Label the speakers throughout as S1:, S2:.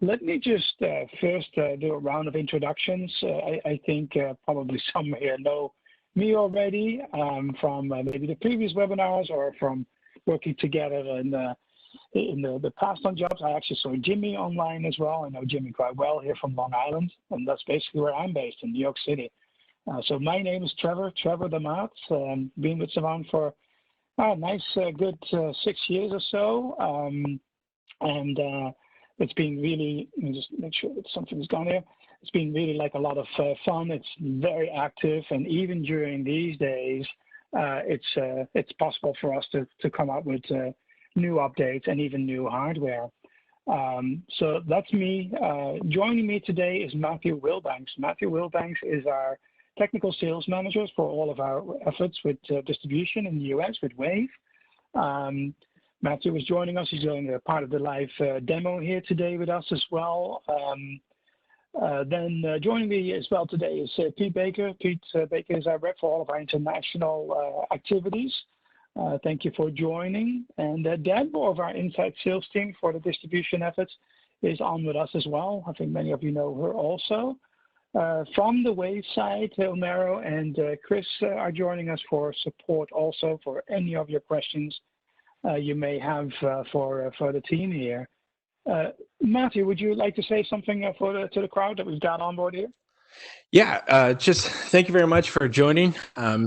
S1: Let me just first do a round of introductions. I think probably some here know me already from maybe the previous webinars or from working together in the past on jobs. I actually saw Jimmy online as well. I know Jimmy quite well here from Long Island, and that's basically where I'm based in New York City. So my name is Trevor Damat. Been with Savant for a nice, good 6 years or so. It's been really, let me just make sure that something's gone here. It's been really like a lot of fun. It's very active, and even during these days, it's possible for us to come up with new updates and even new hardware. So that's me. Joining me today is Matthew Wilbanks. Matthew Wilbanks is our technical sales manager for all of our efforts with distribution in the US with Wave. Matthew is joining us. He's doing a part of the live demo here today with us as well. Then joining me as well today is Pete Baker. Pete Baker is our rep for all of our international activities. Thank you for joining. And Deb of our inside sales team for the distribution efforts is on with us as well. I think many of you know her also. From the Wave side, Omero and Chris are joining us for support also for any of your questions you may have for the team here. Matthew, would you like to say something to the crowd that we've got on board here?
S2: Yeah, just thank you very much for joining.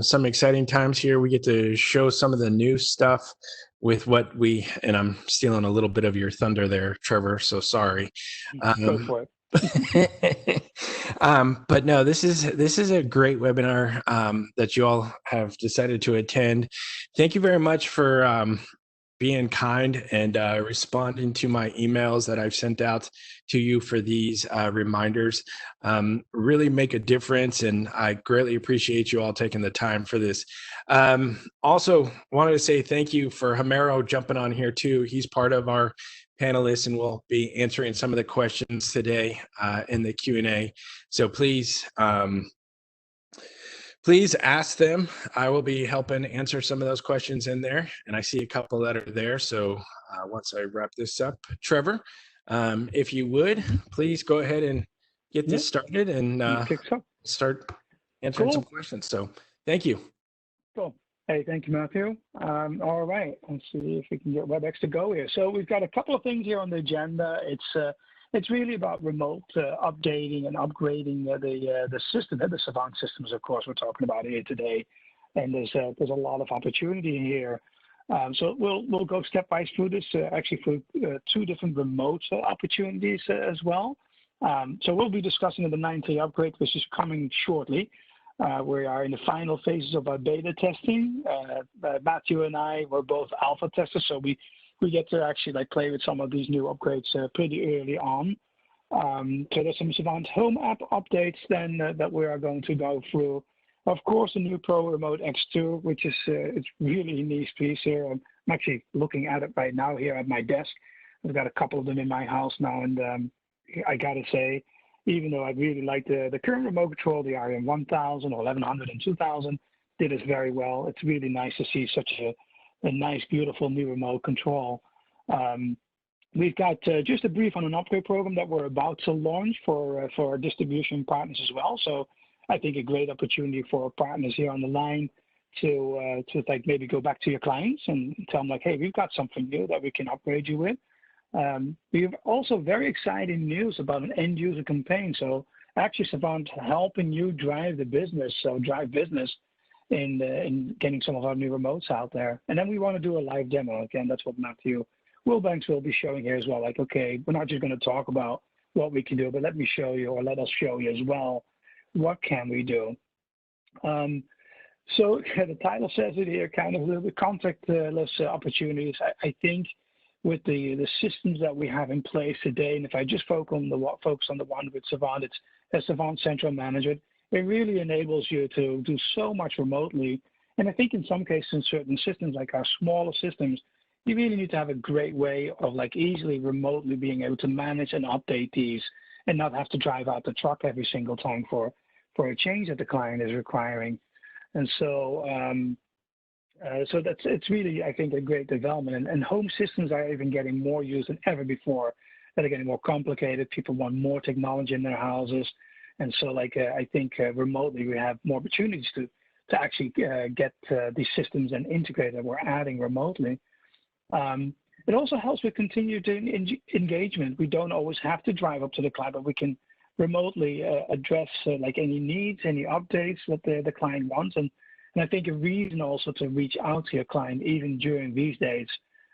S2: Some exciting times here. We get to show some of the new stuff with what and I'm stealing a little bit of your thunder there, Trevor, so sorry.
S1: Go for it.
S2: But no, this is a great webinar that you all have decided to attend. Thank you very much for being kind and responding to my emails that I've sent out to you for these reminders. Really make a difference, and I greatly appreciate you all taking the time for this. Also wanted to say thank you for Homero jumping on here too. He's part of our panelists and will be answering some of the questions today in the Q&A. So please ask them. I will be helping answer some of those questions in there, and I see a couple that are there. So once I wrap this up, Trevor, if you would, please go ahead and get this started and start answering some questions. So thank you.
S1: Cool. Hey, thank you, Matthew. All right, let's see if we can get WebEx to go here. So we've got a couple of things here on the agenda. It's really about remote updating and upgrading the system, the Savant systems, of course, we're talking about here today. And there's a lot of opportunity here. So we'll go stepwise through this, actually through two different remote opportunities as well. So we'll be discussing the 9K upgrade, which is coming shortly. We are in the final phases of our beta testing. Matthew and I were both alpha testers, so we get to actually like play with some of these new upgrades pretty early on. So there's some Savant Home app updates then that we are going to go through. Of course, the new Pro Remote X2, which is it's really a nice piece here. I'm actually looking at it right now here at my desk. I've got a couple of them in my house now, and I gotta say, even though I really like the current remote control, the RM 1000 or 1100 and 2000 did it very well. It's really nice to see such a nice, beautiful new remote control. We've got just a brief on an upgrade program that we're about to launch for our distribution partners as well. So I think a great opportunity for our partners here on the line to like maybe go back to your clients and tell them like, hey, we've got something new that we can upgrade you with. We have also very exciting news about an end user campaign. So actually Savant helping you drive the business, so drive business in getting some of our new remotes out there. And then we want to do a live demo. Again, that's what Matthew Wilbanks will be showing here as well. Like, okay, we're not just going to talk about what we can do, but let me show you, or let us show you as well, what can we do? So the title says it here, kind of a little bit contactless opportunities. I think with the systems that we have in place today, and if I just focus on the one with Savant, it's a Savant Central Manager. It really enables you to do so much remotely. And I think in some cases, in certain systems, like our smaller systems, you really need to have a great way of like easily remotely being able to manage and update these and not have to drive out the truck every single time for a change that the client is requiring. And so, it's really, I think, a great development. And home systems are even getting more used than ever before. that are getting more complicated. People want more technology in their houses. And so I think remotely we have more opportunities to actually get these systems and integrate that we're adding remotely. It also helps with continued engagement. We don't always have to drive up to the client, but we can remotely address any needs, any updates that the client wants. And I think a reason also to reach out to your client, even during these days,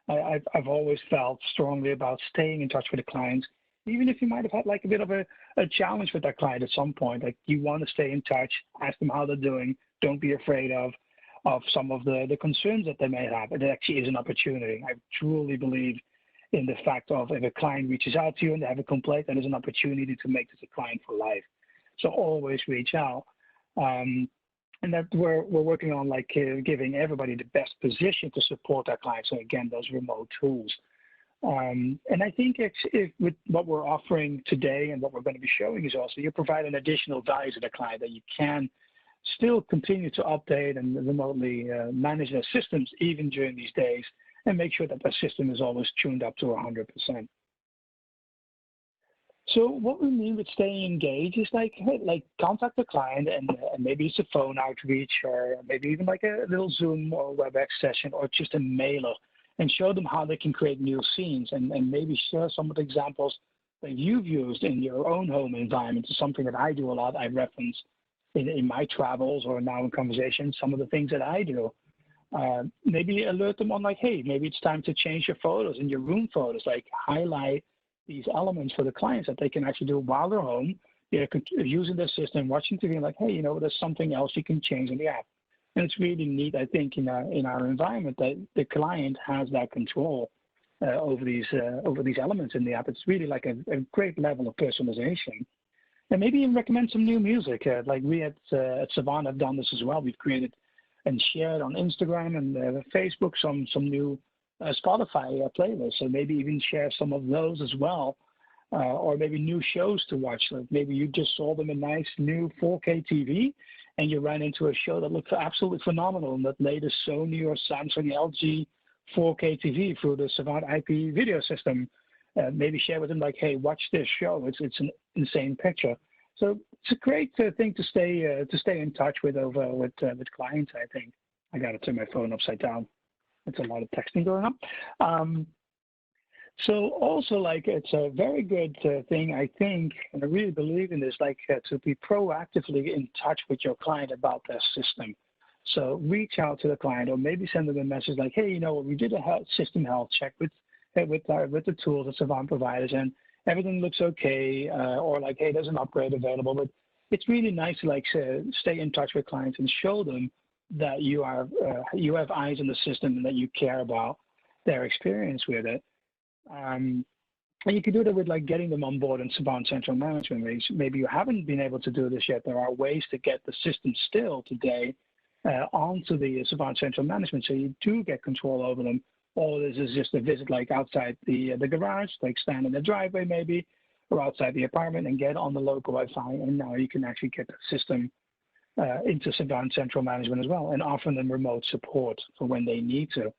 S1: I've always felt strongly about staying in touch with the clients, even if you might have had a bit of a challenge with that client at some point. You want to stay in touch, ask them how they're doing. Don't be afraid of some of the concerns that they may have. It actually is an opportunity. I truly believe in the fact of if a client reaches out to you and they have a complaint, then there's an opportunity to make this a client for life. So always reach out. And that we're working on giving everybody the best position to support our clients. So again, those remote tools. And I think with what we're offering today and what we're going to be showing is also you provide an additional value to the client that you can still continue to update and remotely manage their systems even during these days and make sure that the system is always tuned up to 100%. So what we mean with staying engaged is contact the client and maybe it's a phone outreach or maybe even a little Zoom or WebEx session or just a mailer and show them how they can create new scenes and maybe share some of the examples that you've used in your own home environment. It's something that I do a lot. I reference in my travels or now in conversations, some of the things that I do. Maybe alert them on hey, maybe it's time to change your photos in your room photos, highlight these elements for the clients that they can actually do while they're home, using their system, watching TV, and hey, there's something else you can change in the app. And it's really neat, I think, in our environment that the client has that control over these elements in the app. It's really a great level of personalization. And maybe even recommend some new music. We at Savant have done this as well. We've created and shared on Instagram and Facebook some new Spotify playlists. So maybe even share some of those as well. Or maybe new shows to watch. Maybe you just saw them a nice new 4K TV and you ran into a show that looked absolutely phenomenal in that latest Sony or Samsung LG 4K TV through the Savant IP video system. Maybe share with them hey, watch this show. It's an insane picture. So it's a great thing to stay in touch with clients. I think I got to turn my phone upside down. It's a lot of texting going on. So also it's a very good thing, I think, and I really believe in this, to be proactively in touch with your client about their system. So reach out to the client or maybe send them a message hey, we did a system health check with the tools that Savant provides and everything looks okay, or hey, there's an upgrade available. But it's really nice to stay in touch with clients and show them that you have eyes on the system and that you care about their experience with it. And you can do that with getting them on board in Savant Central Management. Maybe you haven't been able to do this yet. There are ways to get the system still today onto the Savant Central Management, so you do get control over them. All it is just a visit outside the garage, stand in the driveway maybe, or outside the apartment and get on the local Wi-Fi. And now you can actually get the system into Savant Central Management as well and offer them remote support for when they need to.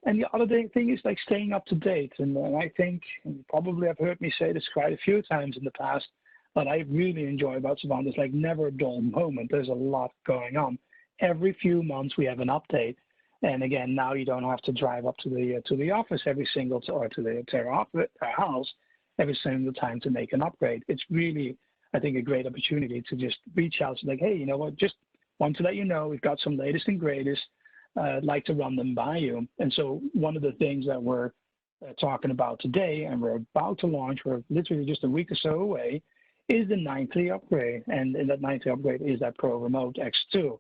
S1: And the other thing is staying up to date. And I think, and you probably have heard me say this quite a few times in the past, but I really enjoy about Savant is never a dull moment. There's a lot going on. Every few months we have an update. And again, now you don't have to drive up to the office every single or to our house every single time to make an upgrade. It's really, I think, a great opportunity to just reach out to hey, you know what, just want to let you know we've got some latest and greatest. I'd like to run them by you. And so one of the things that we're talking about today and we're about to launch, we're literally just a week or so away, is the 9.3 upgrade. And in that 9.3 upgrade is that Pro Remote X2.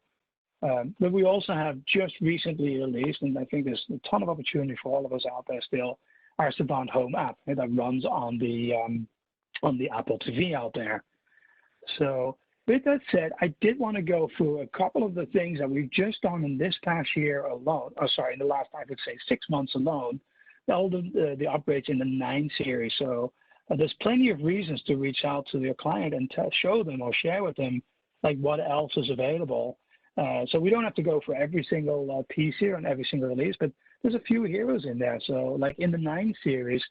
S1: But we also have just recently released, and I think there's a ton of opportunity for all of us out there still, our Savant Home app that runs on the Apple TV out there. So with that said, I did want to go through a couple of the things that we've just done in this past year alone, in the last, I would say, 6 months alone, all the upgrades in the 9 series. So there's plenty of reasons to reach out to your client and show them or share with them what else is available. So we don't have to go for every single piece here and every single release, but there's a few heroes in there. So in the 9 series,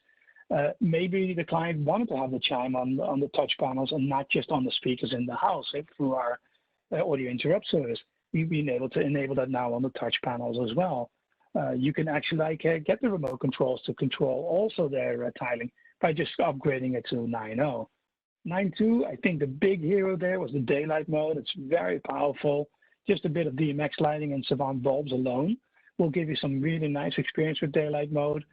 S1: Maybe the client wanted to have the chime on the touch panels and not just on the speakers in the house through our audio interrupt service. We've been able to enable that now on the touch panels as well. You can actually get the remote controls to control also their tiling by just upgrading it to 9.0. 9.2, I think the big hero there was the daylight mode. It's very powerful. Just a bit of DMX lighting and Savant bulbs alone will give you some really nice experience with daylight mode.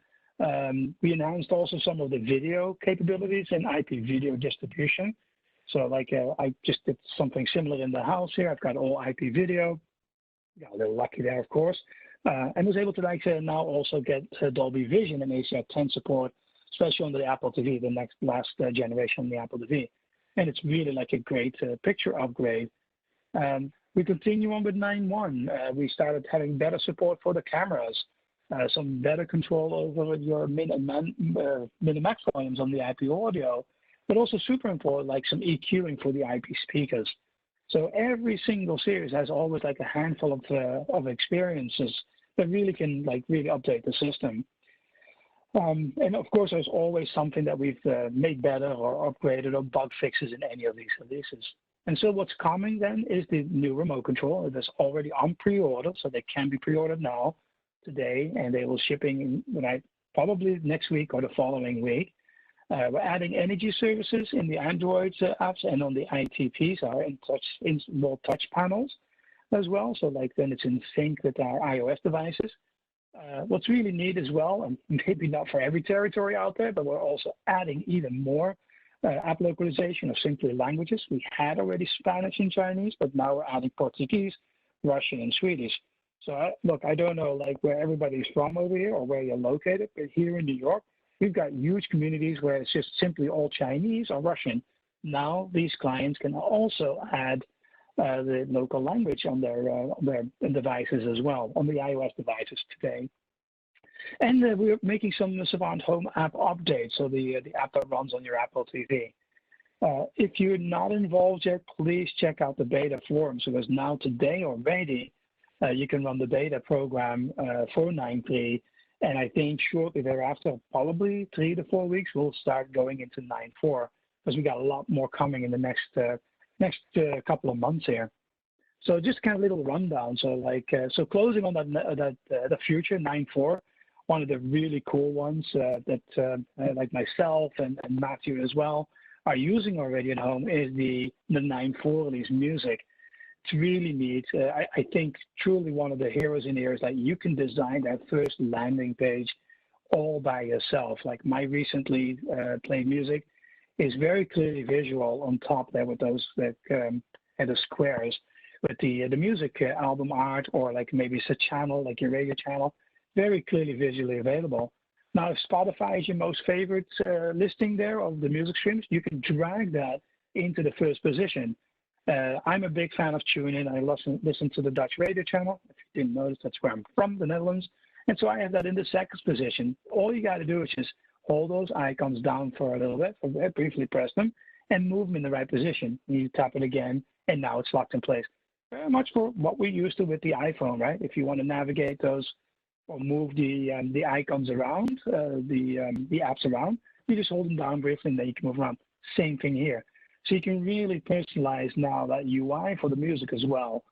S1: We announced also some of the video capabilities and IP video distribution. So like I just did something similar in the house here. I've got all IP video. Got a little lucky there, of course. And was able to now also get Dolby Vision and HDR10 support, especially on the Apple TV, the last generation on the Apple TV. And it's really like a great picture upgrade. We continue on with 9.1. We started having better support for the cameras, some better control over your min and max volumes on the IP audio, but also super important, like some EQing for the IP speakers. So every single series has always like a handful of experiences that really can really update the system. And of course, there's always something that we've made better or upgraded or bug fixes in any of these releases. And so what's coming then is the new remote control. It is already on pre-order, so they can be pre-ordered now, today, and they will shipping probably next week or the following week. We're adding energy services in the Android apps and on the ITPs, our in-wall touch panels as well. So then it's in sync with our iOS devices. What's really neat as well, and maybe not for every territory out there, but we're also adding even more app localization of simply languages. We had already Spanish and Chinese, but now we're adding Portuguese, Russian, and Swedish. So look, I don't know where everybody's from over here or where you're located, but here in New York, we've got huge communities where it's just simply all Chinese or Russian. Now these clients can also add the local language on their devices as well, on the iOS devices today. And we're making some Savant Home app updates, so the app that runs on your Apple TV. If you're not involved yet, please check out the beta forums, because now today already, you can run the beta program for 9.3, and I think shortly thereafter, probably 3 to 4 weeks, we'll start going into 9.4, because we got a lot more coming in the next couple of months here. So just kind of a little rundown. So closing on the future 9.4, one of the really cool ones that like myself and Matthew as well are using already at home is the 9.4 release music. It's really neat. I think truly one of the heroes in here is that you can design that first landing page all by yourself. Like my recently played music is very clearly visual on top there with those the squares with the music album art, or like maybe it's a channel, like your radio channel, very clearly visually available. Now, if Spotify is your most favorite listing there of the music streams, you can drag that into the first position. I'm a big fan of TuneIn. I listen to the Dutch radio channel. If you didn't notice, that's where I'm from, the Netherlands. And so I have that in the second position. All you got to do is just hold those icons down for a little bit, briefly press them, and move them in the right position. You tap it again, and now it's locked in place. Very much for what we're used to with the iPhone, right? If you want to navigate those or move the icons around, the apps around, you just hold them down briefly, and then you can move around. Same thing here. So you can really personalize now that UI for the music as well.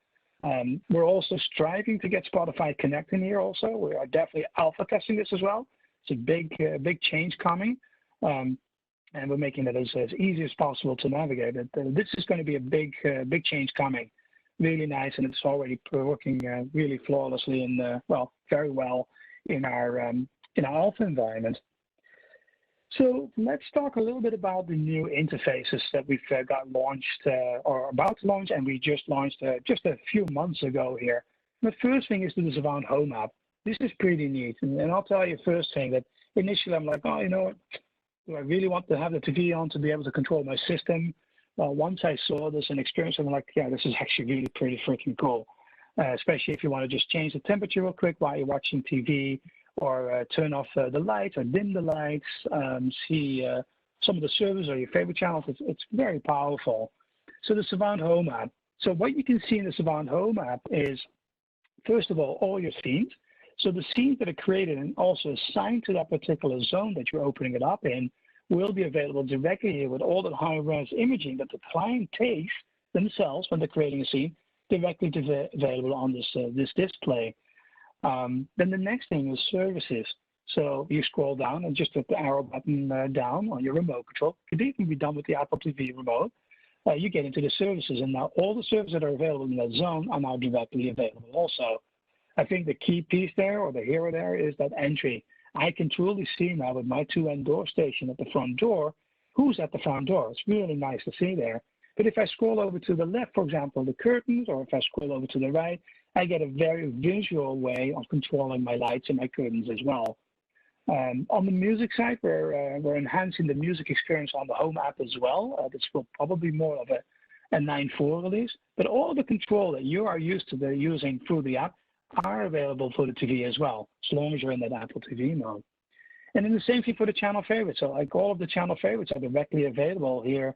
S1: We're also striving to get Spotify Connect in here also. We are definitely alpha testing this as well. It's a big change coming, and we're making it as easy as possible to navigate. This is going to be a big change coming. Really nice, and it's already working really flawlessly and very well in our alpha environment. So let's talk a little bit about the new interfaces that we've got launched or about to launch, and we just launched just a few months ago here. The first thing is the Savant Home app. This is pretty neat, and I'll tell you first thing that initially I'm like, oh, you know what, do I really want to have the TV on to be able to control my system? Well, once I saw this and experienced it, I'm like, yeah, this is actually really pretty freaking cool, especially if you want to just change the temperature real quick while you're watching TV, or turn off the lights or dim the lights, see some of the servers or your favorite channels. It's very powerful. So the Savant Home app. So what you can see in the Savant Home app is, first of all your scenes. So the scenes that are created and also assigned to that particular zone that you're opening it up in will be available directly here with all the high-res imaging that the client takes themselves when they're creating a scene directly available on this display. Then the next thing is services. So you scroll down and just hit the arrow button down on your remote control. It can be done with the Apple TV remote. You get into the services, and now all the services that are available in that zone are now directly available also. I think the key piece there, or the hero there, is that entry. I can truly see now with my two-end door station at the front door who's at the front door. It's really nice to see there. But if I scroll over to the left, for example, the curtains, or if I scroll over to the right, I get a very visual way of controlling my lights and my curtains as well. On the music side, we're enhancing the music experience on the home app as well. This will probably be more of a 9.4 release, but all the control that you are used to using through the app are available for the TV as well, as long as you're in that Apple TV mode. And then the same thing for the channel favorites. So like all of the channel favorites are directly available here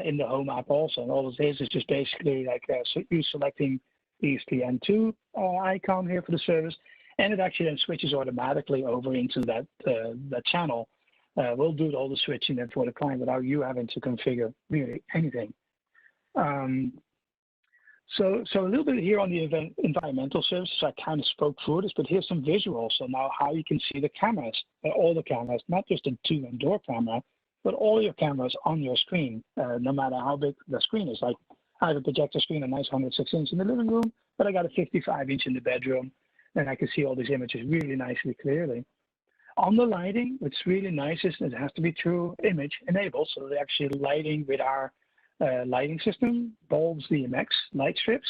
S1: in the home app also. And all it is just basically like you selecting the ESPN2 icon here for the service, and it actually then switches automatically over into that channel. We'll do all the switching then for the client without you having to configure really anything. So a little bit here on the environmental services. I kind of spoke through this, but here's some visuals. So now how you can see the cameras, all the cameras, not just the two-and door camera, but all your cameras on your screen, no matter how big the screen is. Like I have a projector screen, a nice 106-inch in the living room, but I got a 55-inch in the bedroom, and I can see all these images really nicely clearly. On the lighting, what's really nice is it has to be true image enabled, so they're actually lighting with our lighting system, bulbs, DMX, light strips.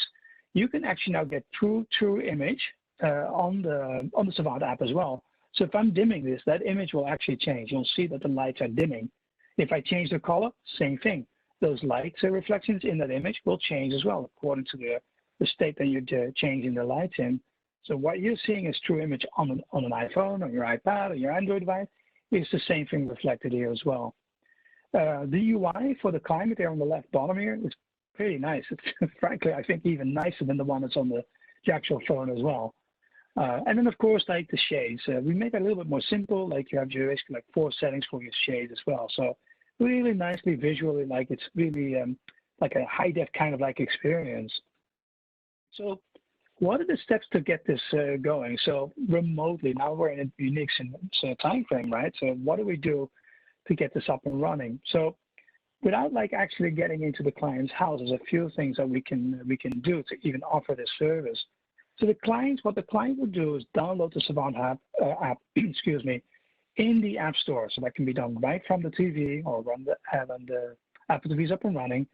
S1: You can actually now get true image on the Savant app as well. So if I'm dimming this, that image will actually change. You'll see that the lights are dimming. If I change the color, same thing. Those lights reflections in that image will change as well according to the state that you're changing the lights in. So what you're seeing is true image on an iPhone, on your iPad, or your Android device. It's the same thing reflected here as well. The UI for the climate there on the left bottom here is pretty nice. It's frankly, I think even nicer than the one that's on the actual phone as well. And then of course, like the shades, we make it a little bit more simple. Like you have basically like 4 settings for your shades as well. So really nicely visually, like it's really like a high def kind of like experience. So what are the steps to get this going? So remotely, now we're in a unique time frame, right? So what do we do to get this up and running? So without like actually getting into the client's house, there's a few things that we can do to even offer this service. So what the client will do is download the Savant app, excuse me, in the App Store. So that can be done right from the TV or when the Apple TV is up and running,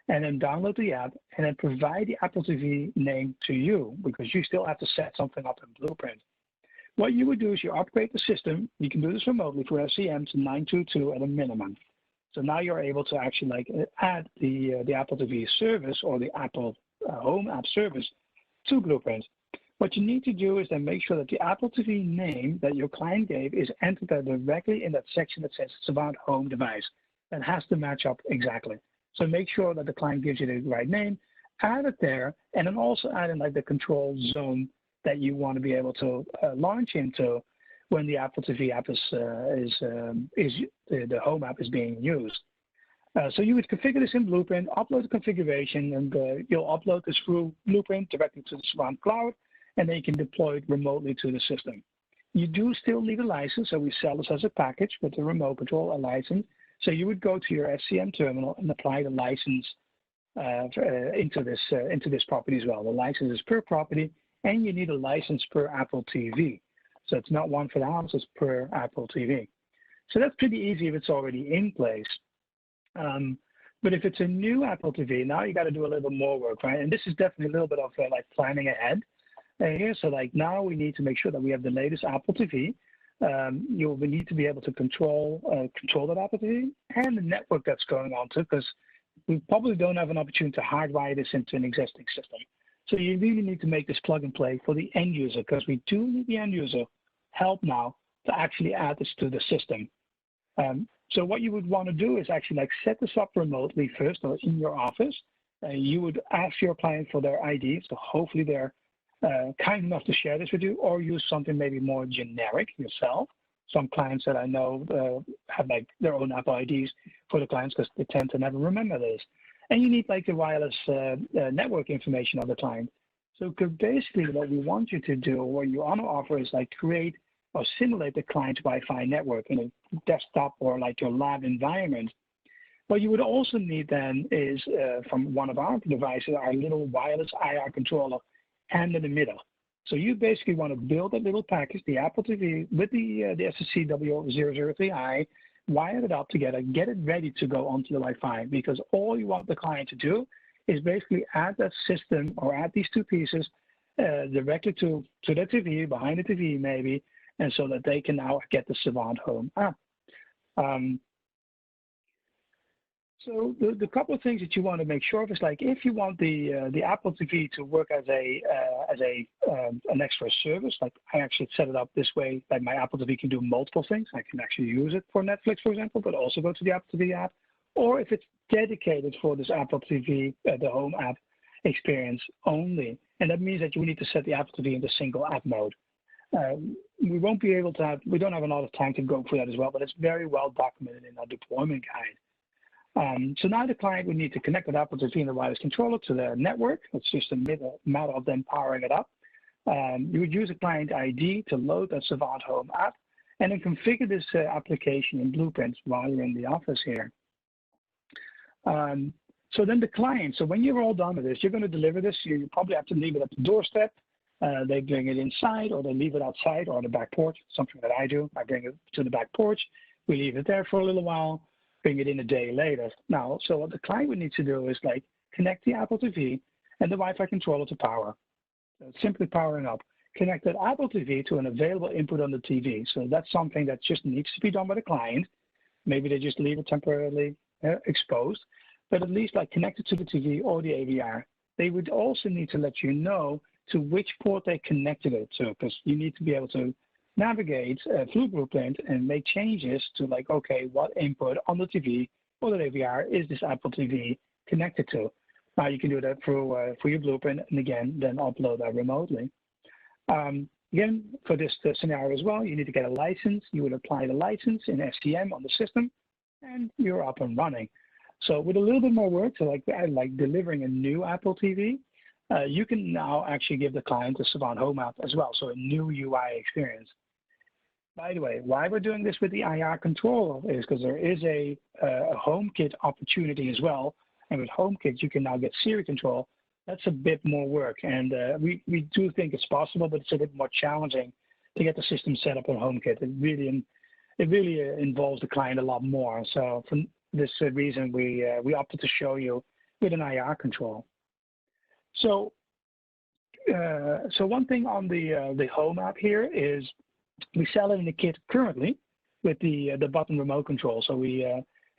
S1: and then download the app and then provide the Apple TV name to you, because you still have to set something up in Blueprint. What you would do is you upgrade the system. You can do this remotely for SCM to 922 at a minimum. So now you're able to actually like add the Apple TV service or the Apple Home app service to Blueprint. What you need to do is then make sure that the Apple TV name that your client gave is entered there directly in that section that says Savant Home Device. That has to match up exactly. So make sure that the client gives you the right name, add it there, and then also add in like the control zone that you want to be able to launch into when the Apple TV app the Home app is being used. So you would configure this in Blueprint, upload the configuration, and you'll upload this through Blueprint directly to the Savant Cloud, and then you can deploy it remotely to the system. You do still need a license, so we sell this as a package with the remote control, a license. So you would go to your SCM terminal and apply the license into this property as well. The license is per property, and you need a license per Apple TV. So it's not one for the house, it's per Apple TV. So that's pretty easy if it's already in place. But if it's a new Apple TV, now you got to do a little bit more work, right? And this is definitely a little bit of like planning ahead here. So like now we need to make sure that we have the latest Apple TV. We need to be able to control that Apple TV and the network that's going on to, because we probably don't have an opportunity to hardwire this into an existing system. So you really need to make this plug and play for the end user, because we do need the end user help now to actually add this to the system. So what you would want to do is actually like set this up remotely first or in your office. You would ask your client for their ID, so hopefully they're kind enough to share this with you, or use something maybe more generic yourself. Some clients that I know have like their own Apple IDs for the clients because they tend to never remember this. And you need like the wireless network information of the client. So basically what we want you to do, what you want to offer is like create or simulate the client's Wi-Fi network in a desktop or like your lab environment. What you would also need then is from one of our devices, our little wireless IR controller and an emitter. So you basically want to build a little package, the Apple TV with the SSCW003i, wire it up together, get it ready to go onto the Wi-Fi, because all you want the client to do is basically add that system or add these two pieces directly to the TV, behind the TV maybe, and so that they can now get the Savant Home app. So the couple of things that you want to make sure of is like if you want the Apple TV to work as an extra service, like I actually set it up this way that my Apple TV can do multiple things. I can actually use it for Netflix, for example, but also go to the Apple TV app. Or if it's dedicated for this Apple TV, the Home app experience only, and that means that you need to set the Apple TV into single app mode. We won't be able to have, we don't have a lot of time to go through that as well, but it's very well documented in our deployment guide. So now the client would need to connect with Apple TV and the wireless controller to the network. It's just a matter of them powering it up. You would use a client ID to load that Savant Home app and then configure this application in Blueprints while you're in the office here. So then the client, so when you're all done with this, you're going to deliver this. You probably have to leave it at the doorstep. They bring it inside or they leave it outside or on the back porch, something that I do. I bring it to the back porch. We leave it there for a little while. Bring it in a day later. Now, so what the client would need to do is like connect the Apple TV and the Wi-Fi controller to power. So simply powering up. Connect that Apple TV to an available input on the TV. So that's something that just needs to be done by the client. Maybe they just leave it temporarily exposed, but at least like connect it to the TV or the AVR. They would also need to let you know to which port they connected it to, because you need to be able to navigate through Blueprint and make changes to like, okay, what input on the TV or the AVR is this Apple TV connected to? Now you can do that through your Blueprint, and again, then upload that remotely. Again, for this scenario as well, you need to get a license. You would apply the license in STM on the system, and you're up and running. So with a little bit more work, so like delivering a new Apple TV, you can now actually give the client the Savant Home app as well, so a new UI experience. By the way, why we're doing this with the IR controller is because there is a HomeKit opportunity as well. And with HomeKit, you can now get Siri control. That's a bit more work. And we do think it's possible, but it's a bit more challenging to get the system set up on HomeKit. It really involves the client a lot more. So for this reason, we opted to show you with an IR control. So one thing on the Home app here is we sell it in the kit currently with the button remote control. So we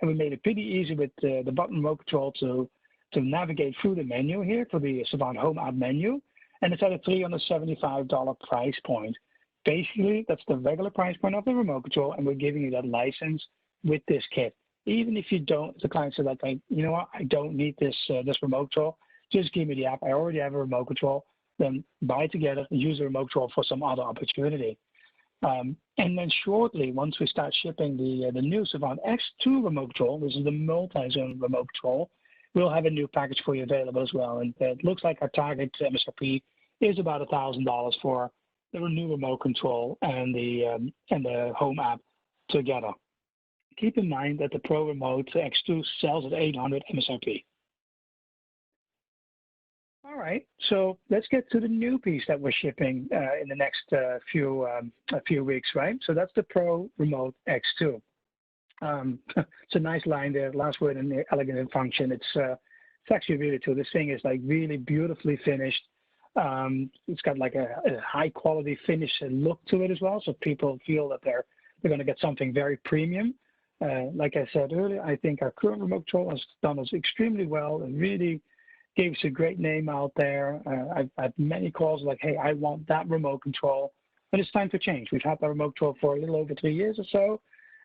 S1: made it pretty easy with the button remote control to navigate through the menu here for the Savant Home app menu, and it's at a $375 price point. Basically, that's the regular price point of the remote control, and we're giving you that license with this kit. Even if you don't, the client says like, you know what, I don't need this remote control. Just give me the app. I already have a remote control. Then buy it together and use the remote control for some other opportunity. And then shortly, once we start shipping the new Savant X2 remote control, this is the multi-zone remote control, we'll have a new package for you available as well. And it looks like our target MSRP is about $1,000 for the new remote control and the Home app together. Keep in mind that the Pro Remote X2 sells at $800 MSRP. All right, so let's get to the new piece that we're shipping in the next few weeks, right? So that's the Pro Remote X2. It's a nice line there, last word in the elegant in function. It's actually really cool. This thing is like really beautifully finished. It's got like a high quality finish and look to it as well, so people feel that they're going to get something very premium. Like I said earlier, I think our current remote control has done us extremely well and really gave us a great name out there. I've had many calls like, hey, I want that remote control, but it's time for change. We've had that remote control for a little over 3 years or so,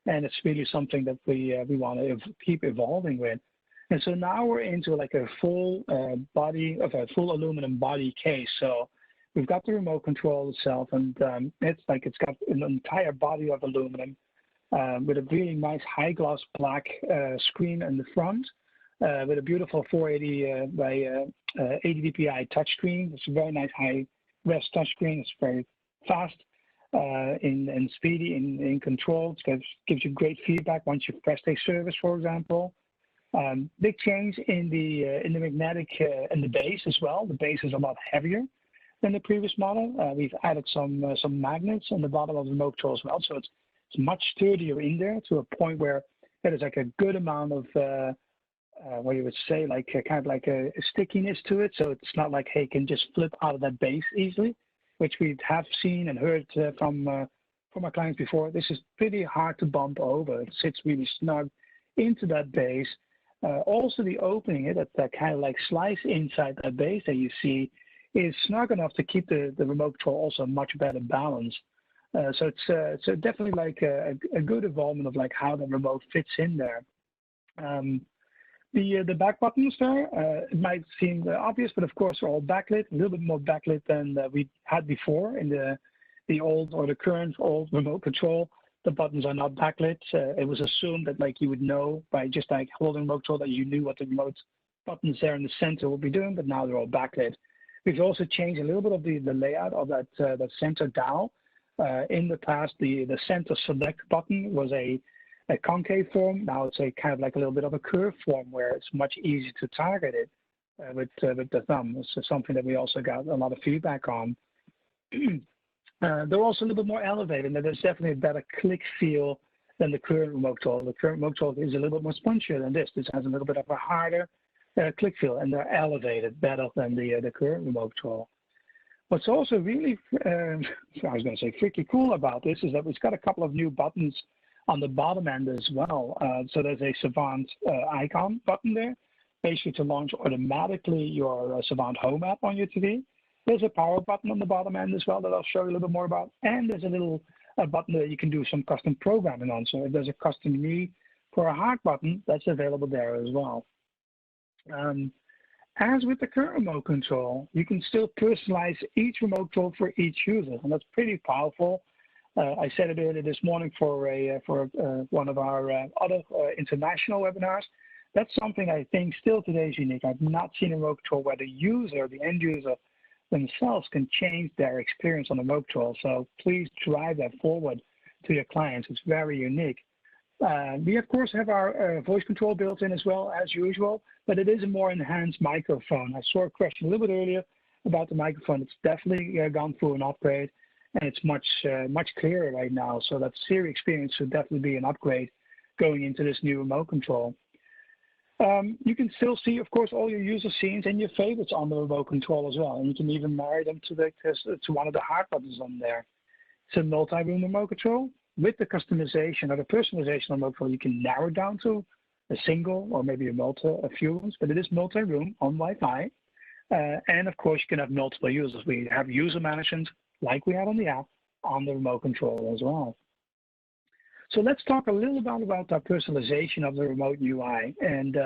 S1: and it's really something that we want to keep evolving with. And so now we're into like a full full aluminum body case. So we've got the remote control itself, and it's got an entire body of aluminum with a really nice high gloss black screen in the front, with a beautiful 480 by 80 dpi touchscreen. It's a very nice high res touchscreen. It's very fast and speedy in control. It gives you great feedback once you've pressed a service, for example. Big change in the magnetic in the base as well. The base is a lot heavier than the previous model. We've added some magnets on the bottom of the remote control as well, so it's much sturdier in there to a point where there is like a good amount of what you would say, like kind of like a stickiness to it. So it's not like, hey, it can just flip out of that base easily, which we have seen and heard from our clients before. This is pretty hard to bump over. It sits really snug into that base. Also, the opening, that kind of like slice inside that base that you see, is snug enough to keep the remote control also much better balanced. So it's definitely like a good involvement of like how the remote fits in there. The back buttons there, it might seem obvious, but of course they're all backlit, a little bit more backlit than we had before in the old or the current old remote control. The buttons are not backlit. It was assumed that like you would know by just like holding remote control that you knew what the remote buttons there in the center would be doing, but now they're all backlit. We've also changed a little bit of the layout of that center dial. In the past, the center select button was a concave form. Now it's a kind of like a little bit of a curved form where it's much easier to target it with the thumb. It's something that we also got a lot of feedback on. They're also a little bit more elevated, and there's definitely a better click feel than the current remote control. The current remote control is a little bit more spongier than this. This has a little bit of a harder click feel, and they're elevated better than the current remote control. What's also really, I was going to say freaky cool about this is that we've got a couple of new buttons on the bottom end as well. So there's a Savant icon button there, basically to launch automatically your Savant Home app on your TV. There's a power button on the bottom end as well that I'll show you a little bit more about. And there's a little button that you can do some custom programming on. So if there's a custom need for a hard button, that's available there as well. As with the current remote control, you can still personalize each remote control for each user, and that's pretty powerful. I said it earlier this morning for one of our other international webinars. That's something I think still today is unique. I've not seen a remote control where the user, the end user themselves, can change their experience on the remote control. So please drive that forward to your clients. It's very unique. We, of course, have our voice control built in as well, as usual, but it is a more enhanced microphone. I saw a question a little bit earlier about the microphone. It's definitely gone through an upgrade, and it's much clearer right now. So that Siri experience should definitely be an upgrade going into this new remote control. You can still see, of course, all your user scenes and your favorites on the remote control as well, and you can even marry them to one of the hard buttons on there. It's a multi-room remote control. With the customization or the personalization of remote control, you can narrow down to a single or maybe a few rooms, but it is multi-room on Wi-Fi. And of course, you can have multiple users. We have user management like we have on the app on the remote control as well. So let's talk a little bit about that personalization of the remote UI. And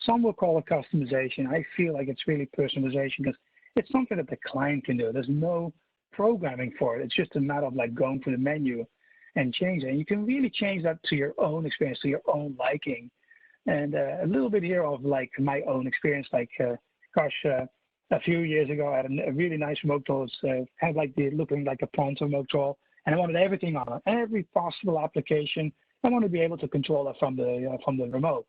S1: some will call it customization. I feel like it's really personalization because it's something that the client can do. There's no programming for it. It's just a matter of like going through the menu and change it. And you can really change that to your own experience, to your own liking. And a little bit here of like my own experience, like, a few years ago, I had a really nice remote control. It had like looking like a Pronto remote control, and I wanted everything on it, every possible application. I wanted to be able to control that from the remote.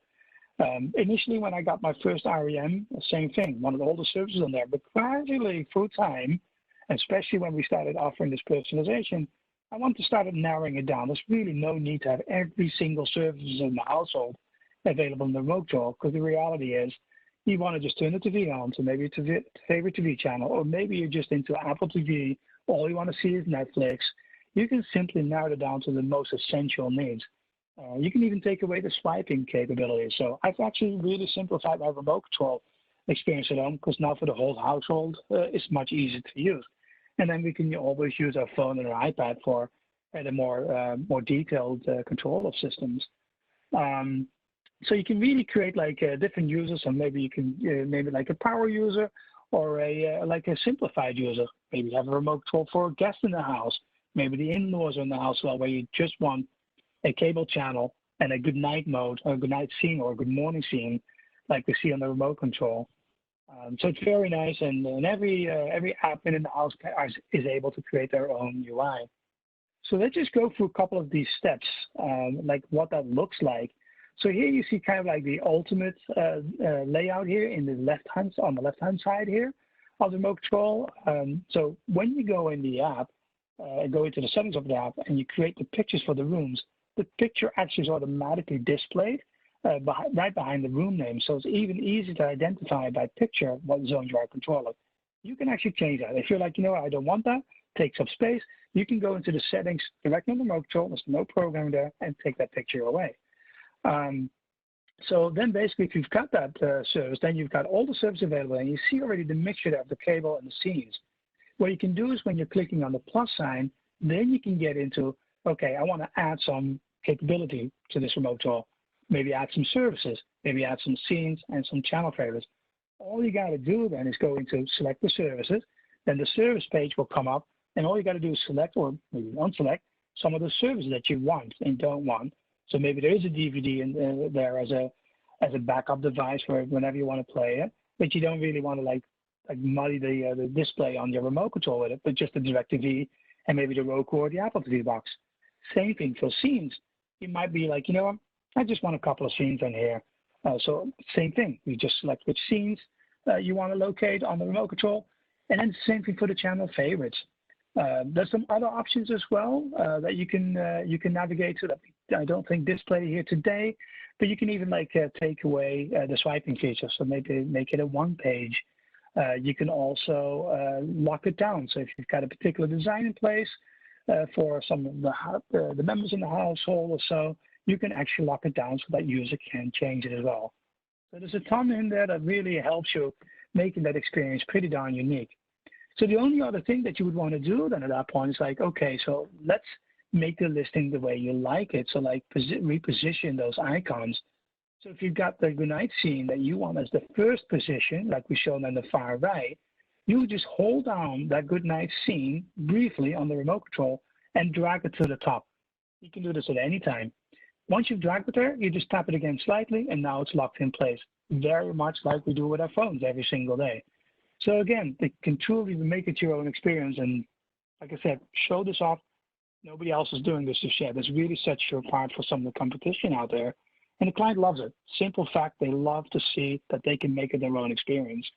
S1: Initially, when I got my first REM, same thing, wanted all the services on there. But gradually, through time, especially when we started offering this personalization, I want to start narrowing it down. There's really no need to have every single service in the household available in the remote control, because the reality is you want to just turn the TV on to maybe a favorite TV channel, or maybe you're just into Apple TV, all you want to see is Netflix. You can simply narrow it down to the most essential needs. You can even take away the swiping capability. So I've actually really simplified my remote control experience at home, because now for the whole household, it's much easier to use. And then we can always use our phone and our iPad for the more detailed control of systems. So you can really create like different users, and maybe you can maybe like a power user or like a simplified user, Maybe you have a remote control for a guest in the house. Maybe the in-laws are in the house well, where you just want a cable channel and a good night mode, or a good night scene, or a good morning scene, like we see on the remote control. So it's very nice, and every app in the house is able to create their own UI. So let's just go through a couple of these steps, like what that looks like. So here you see kind of like the ultimate layout here in the on the left-hand side here of the remote control. So when you go in the app, go into the settings of the app, and you create the pictures for the rooms, the picture actually is automatically displayed right behind the room name. So it's even easier to identify by picture what zone you are controlling. You can actually change that. If you're like, I don't want that, takes up space, you can go into the settings directly on the remote control, there's no program there, and take that picture away. So then basically, if you've got that service, then you've got all the services available, and you see already the mixture there of the cable and the scenes. What you can do is when you're clicking on the plus sign, then you can get into, okay, I want to add some capability to this remote control. Maybe add some services, maybe add some scenes and some channel favorites. All you got to do then is go into select the services, then the service page will come up, and all you got to do is select or maybe unselect some of the services that you want and don't want. So maybe there is a DVD in there as a backup device for whenever you want to play it, but you don't really want to like muddy the display on your remote control with it, but just the DirecTV and maybe the Roku or the Apple TV box. Same thing for scenes. You might be like, what? I just want a couple of scenes in here. So same thing. You just select which scenes you want to locate on the remote control, and then same thing for the channel favorites. There's some other options as well that you can navigate to that I don't think display here today, but you can even take away the swiping feature. So maybe make it a one page. You can also lock it down. So if you've got a particular design in place for some of the members in the household or so, you can actually lock it down so that user can change it as well. So there's a ton in there that really helps you making that experience pretty darn unique. So the only other thing that you would want to do then at that point is like, okay, so let's make the listing the way you like it. So like reposition those icons. So if you've got the goodnight scene that you want as the first position, like we showed on the far right, you just hold down that goodnight scene briefly on the remote control and drag it to the top. You can do this at any time. Once you've dragged it there, you just tap it again slightly, and now it's locked in place, very much like we do with our phones every single day. So again, they can truly make it your own experience. And like I said, show this off. Nobody else is doing this just yet. This really sets you apart for some of the competition out there. And the client loves it. Simple fact, they love to see that they can make it their own experience.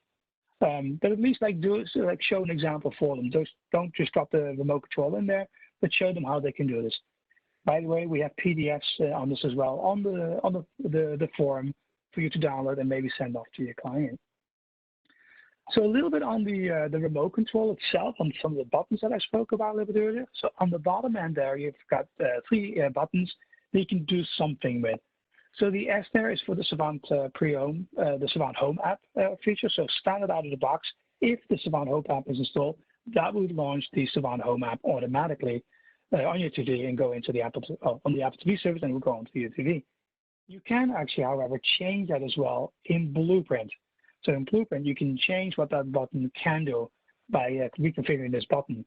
S1: But at least show an example for them. Don't just drop the remote control in there, but show them how they can do this. By the way, we have PDFs on this as well on the forum for you to download and maybe send off to your client. So a little bit on the remote control itself, on some of the buttons that I spoke about a little bit earlier. So on the bottom end there, you've got three buttons that you can do something with. So the S there is for the Savant Pre-Home, the Savant Home app feature. So standard out of the box, if the Savant Home app is installed, that would launch the Savant Home app automatically on your TV and go into the Apple TV service, and it will go onto your TV. You can actually, however, change that as well in Blueprint. So in Blueprint, you can change what that button can do by reconfiguring this button.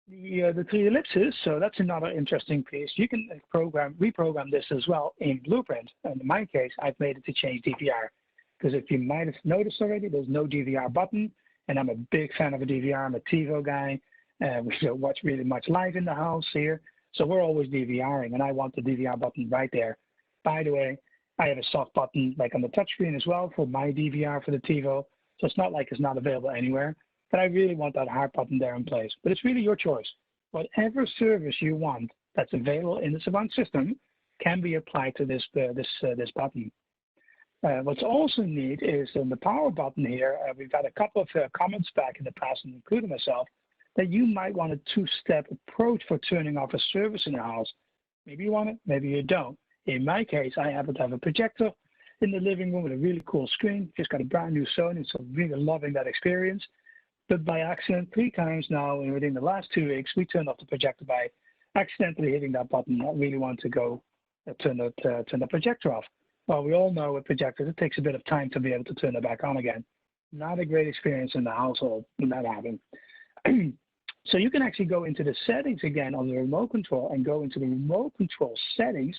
S1: The three ellipses, so that's another interesting piece. You can reprogram this as well in Blueprint. And in my case, I've made it to change DVR, because if you might have noticed already, there's no DVR button, and I'm a big fan of a DVR. I'm a TiVo guy. We don't watch really much live in the house here, so we're always DVRing, and I want the DVR button right there. By the way, I have a soft button like on the touchscreen as well for my DVR for the TiVo, so it's not like it's not available anywhere. But I really want that hard button there in place. But it's really your choice. Whatever service you want that's available in the Savant system can be applied to this button. What's also neat is in the power button here, we've got a couple of comments back in the past, including myself, that you might want a two-step approach for turning off a service in the house. Maybe you want it, maybe you don't. In my case, I happen to have a projector in the living room with a really cool screen. Just got a brand new Sony, so really loving that experience. But by accident, 3 times now, and within the last 2 weeks, we turned off the projector by accidentally hitting that button. I really want to go turn the projector off. Well, we all know with projectors, it takes a bit of time to be able to turn it back on again. Not a great experience in the household when that happened. So you can actually go into the settings again on the remote control and go into the remote control settings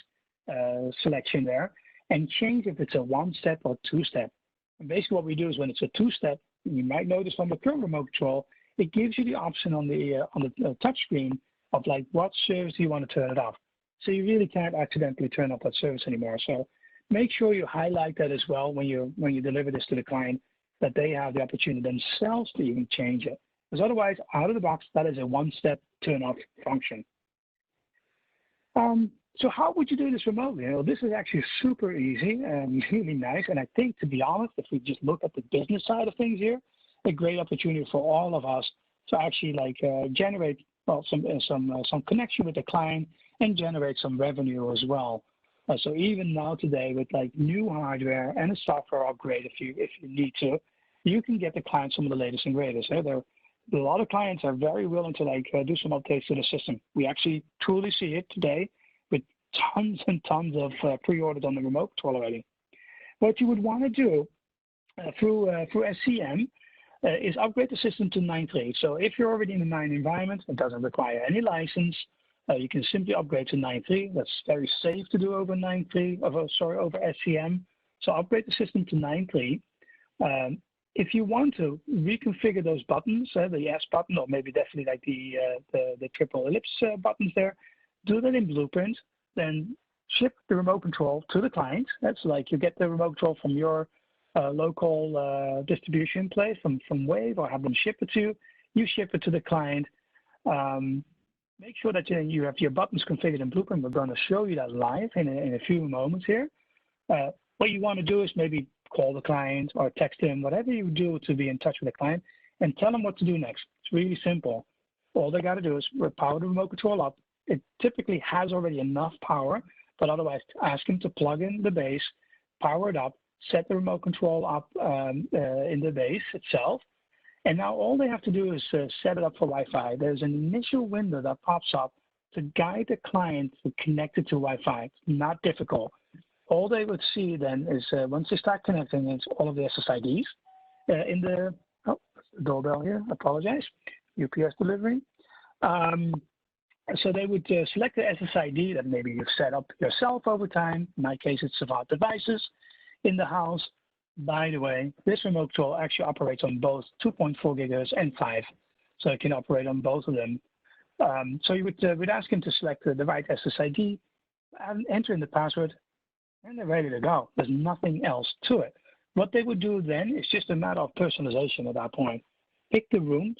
S1: selection there and change if it's a 1-step or 2-step. And basically what we do is when it's a 2-step, you might notice on the current remote control, it gives you the option on the touch screen of like what service you want to turn it off. So you really can't accidentally turn off that service anymore. So make sure you highlight that as well when you deliver this to the client, that they have the opportunity themselves to even change it. Because otherwise, out of the box, that is a 1-step turn off function. So how would you do this remotely? You know, this is actually super easy and really nice. And I think, to be honest, if we just look at the business side of things here, a great opportunity for all of us to actually like generate some connection with the client and generate some revenue as well. So even now today with like new hardware and a software upgrade, if you need to, you can get the client some of the latest and greatest. A lot of clients are very willing to like do some updates to the system. We actually truly see it today with tons and tons of pre-orders on the remote control already. What you would want to do through SCM is upgrade the system to 9.3. So if you're already in a 9 environment, it doesn't require any license. You can simply upgrade to 9.3. That's very safe to do over 9.3, over SCM. So upgrade the system to 9.3. If you want to reconfigure those buttons, the S button, or maybe definitely like the triple ellipse buttons there, do that in Blueprint. Then ship the remote control to the client. That's like you get the remote control from your local distribution place, from Wave, or have them ship it to you. You ship it to the client. Make sure that you have your buttons configured in Blueprint. We're going to show you that live in a few moments here. What you want to do is maybe call the client or text him, whatever you do to be in touch with the client, and tell them what to do next. It's really simple. All they got to do is power the remote control up. It typically has already enough power, but otherwise ask him to plug in the base, power it up, set the remote control up in the base itself. And now all they have to do is set it up for Wi-Fi. There's an initial window that pops up to guide the client to connect it to Wi-Fi. It's not difficult. All they would see then is once they start connecting, it's all of the SSIDs in the doorbell here. Apologize, UPS delivery. So they would select the SSID that maybe you've set up yourself over time. In my case, it's Savant devices in the house. By the way, this remote control actually operates on both 2.4 gigahertz and 5, so it can operate on both of them. So you would ask him to select the right SSID and enter in the password, and they're ready to go. There's nothing else to it. What they would do then is just a matter of personalization at that point. Pick the room,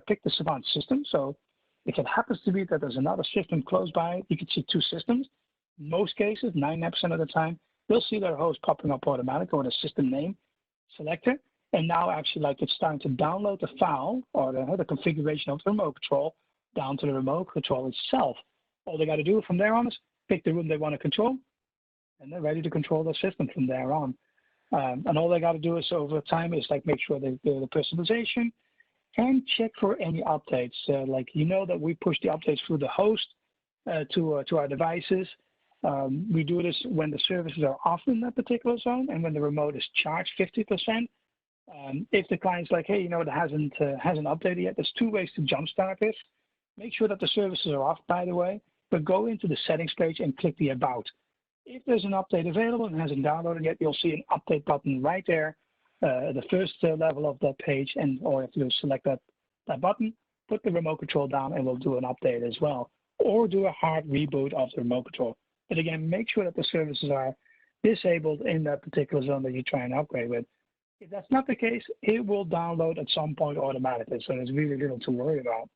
S1: pick the Savant system. So if it happens to be that there's another system close by, you can see 2 systems. In most cases, 99% of the time, you'll see their host popping up automatically or the system name selector. And now actually like it's starting to download the file or the configuration of the remote control down to the remote control itself. All they got to do from there on is pick the room they want to control, and they're ready to control the system from there on. And all they got to do is over time is like make sure they do the personalization and check for any updates. Like that we push the updates through the host to our devices. We do this when the services are off in that particular zone and when the remote is charged 50%. If the client's like, hey, it hasn't updated yet, there's 2 ways to jumpstart this. Make sure that the services are off, by the way, but go into the settings page and click the About. If there's an update available and hasn't downloaded yet, you'll see an update button right there, the first level of that page, and all you have to do is select that button, put the remote control down, and we'll do an update as well, or do a hard reboot of the remote control. But again, make sure that the services are disabled in that particular zone that you try and upgrade with. If that's not the case, it will download at some point automatically, so there's really little to worry about.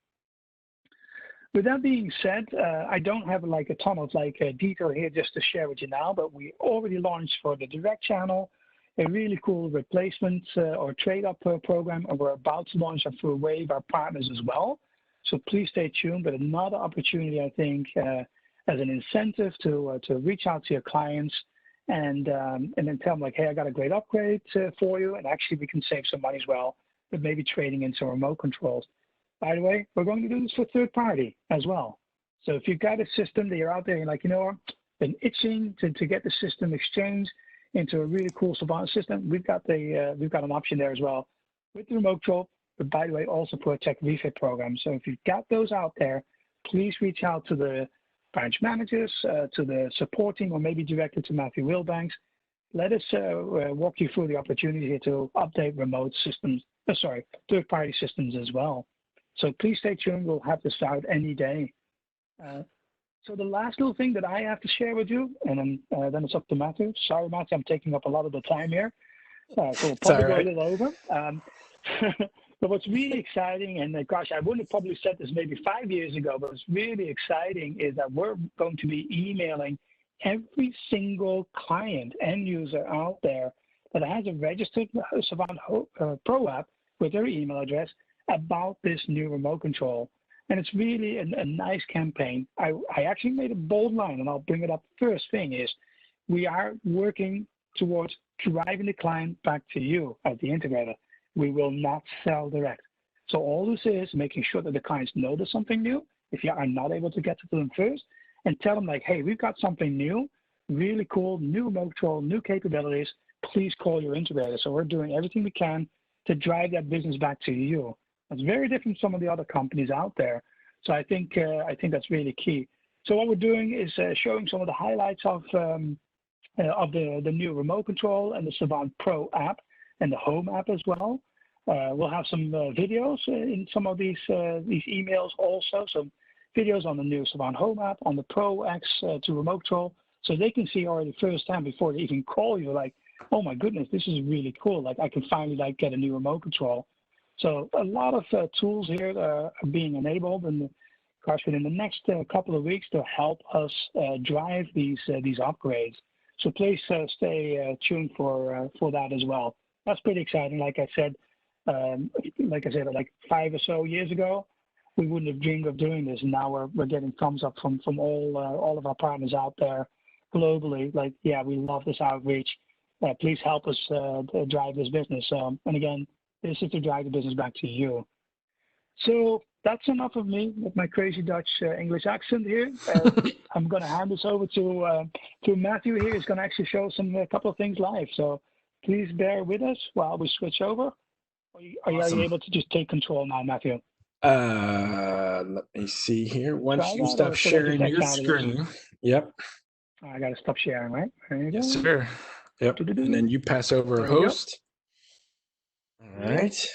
S1: With that being said, I don't have like a ton of detail here just to share with you now, but we already launched for the direct channel a really cool replacement or trade-up program, and we're about to launch it through Wave, our partners as well. So please stay tuned, but another opportunity, I think, as an incentive to reach out to your clients and then tell them like, hey, I got a great upgrade for you, and actually we can save some money as well, but maybe trading in some remote controls. By the way, we're going to do this for third party as well. So if you've got a system that you're out there and like, been itching to get the system exchanged into a really cool Savant system, we've got an option there as well with the remote control, but by the way, also for a tech refit program. So if you've got those out there, please reach out to the branch managers, to the supporting, or maybe directly to Matthew Wilbanks. Let us walk you through the opportunity here to update remote systems, third-party systems as well. So please stay tuned. We'll have this out any day. So the last little thing that I have to share with you, and then it's up to Matthew. Sorry, Matthew, I'm taking up a lot of the time here. So we'll probably go a little over. But what's really exciting, and gosh, I wouldn't have probably said this maybe 5 years ago, but what's really exciting is that we're going to be emailing every single client, end user out there that has a registered Savant Pro app with their email address about this new remote control. And it's really a nice campaign. I actually made a bold line, and I'll bring it up first thing is we are working towards driving the client back to you as the integrator. We will not sell direct. So all this is making sure that the clients know there's something new. If you are not able to get to them first, and tell them like, hey, we've got something new, really cool, new remote control, new capabilities. Please call your integrator. So we're doing everything we can to drive that business back to you. It's very different from some of the other companies out there. So I think that's really key. So what we're doing is showing some of the highlights of the new remote control and the Savant Pro app and the Home app as well. We'll have some videos in some of these emails also. Some videos on the new Savant Home app, on the Pro X2 remote control, so they can see already firsthand before they even call you, like, oh my goodness, this is really cool. Like I can finally get a new remote control. So a lot of tools here are being enabled, and gosh, within the next couple of weeks to help us drive these upgrades. So please stay tuned for that as well. That's pretty exciting. Like I said, like 5 or so years ago, we wouldn't have dreamed of doing this. And now we're getting thumbs up from all of our partners out there globally. Like, yeah, we love this outreach. Please help us drive this business. And again, this is to drive the business back to you. So that's enough of me with my crazy Dutch English accent here. I'm going to hand this over to Matthew here. He's going to actually show a couple of things live. So please bear with us while we switch over. Are you able to just take control now, Matthew?
S2: Let me see here. Once you stop sharing your screen. Yep.
S1: I got to stop sharing, right? There you go.
S2: Yes, sir. Yep. And then you pass over a host. All right.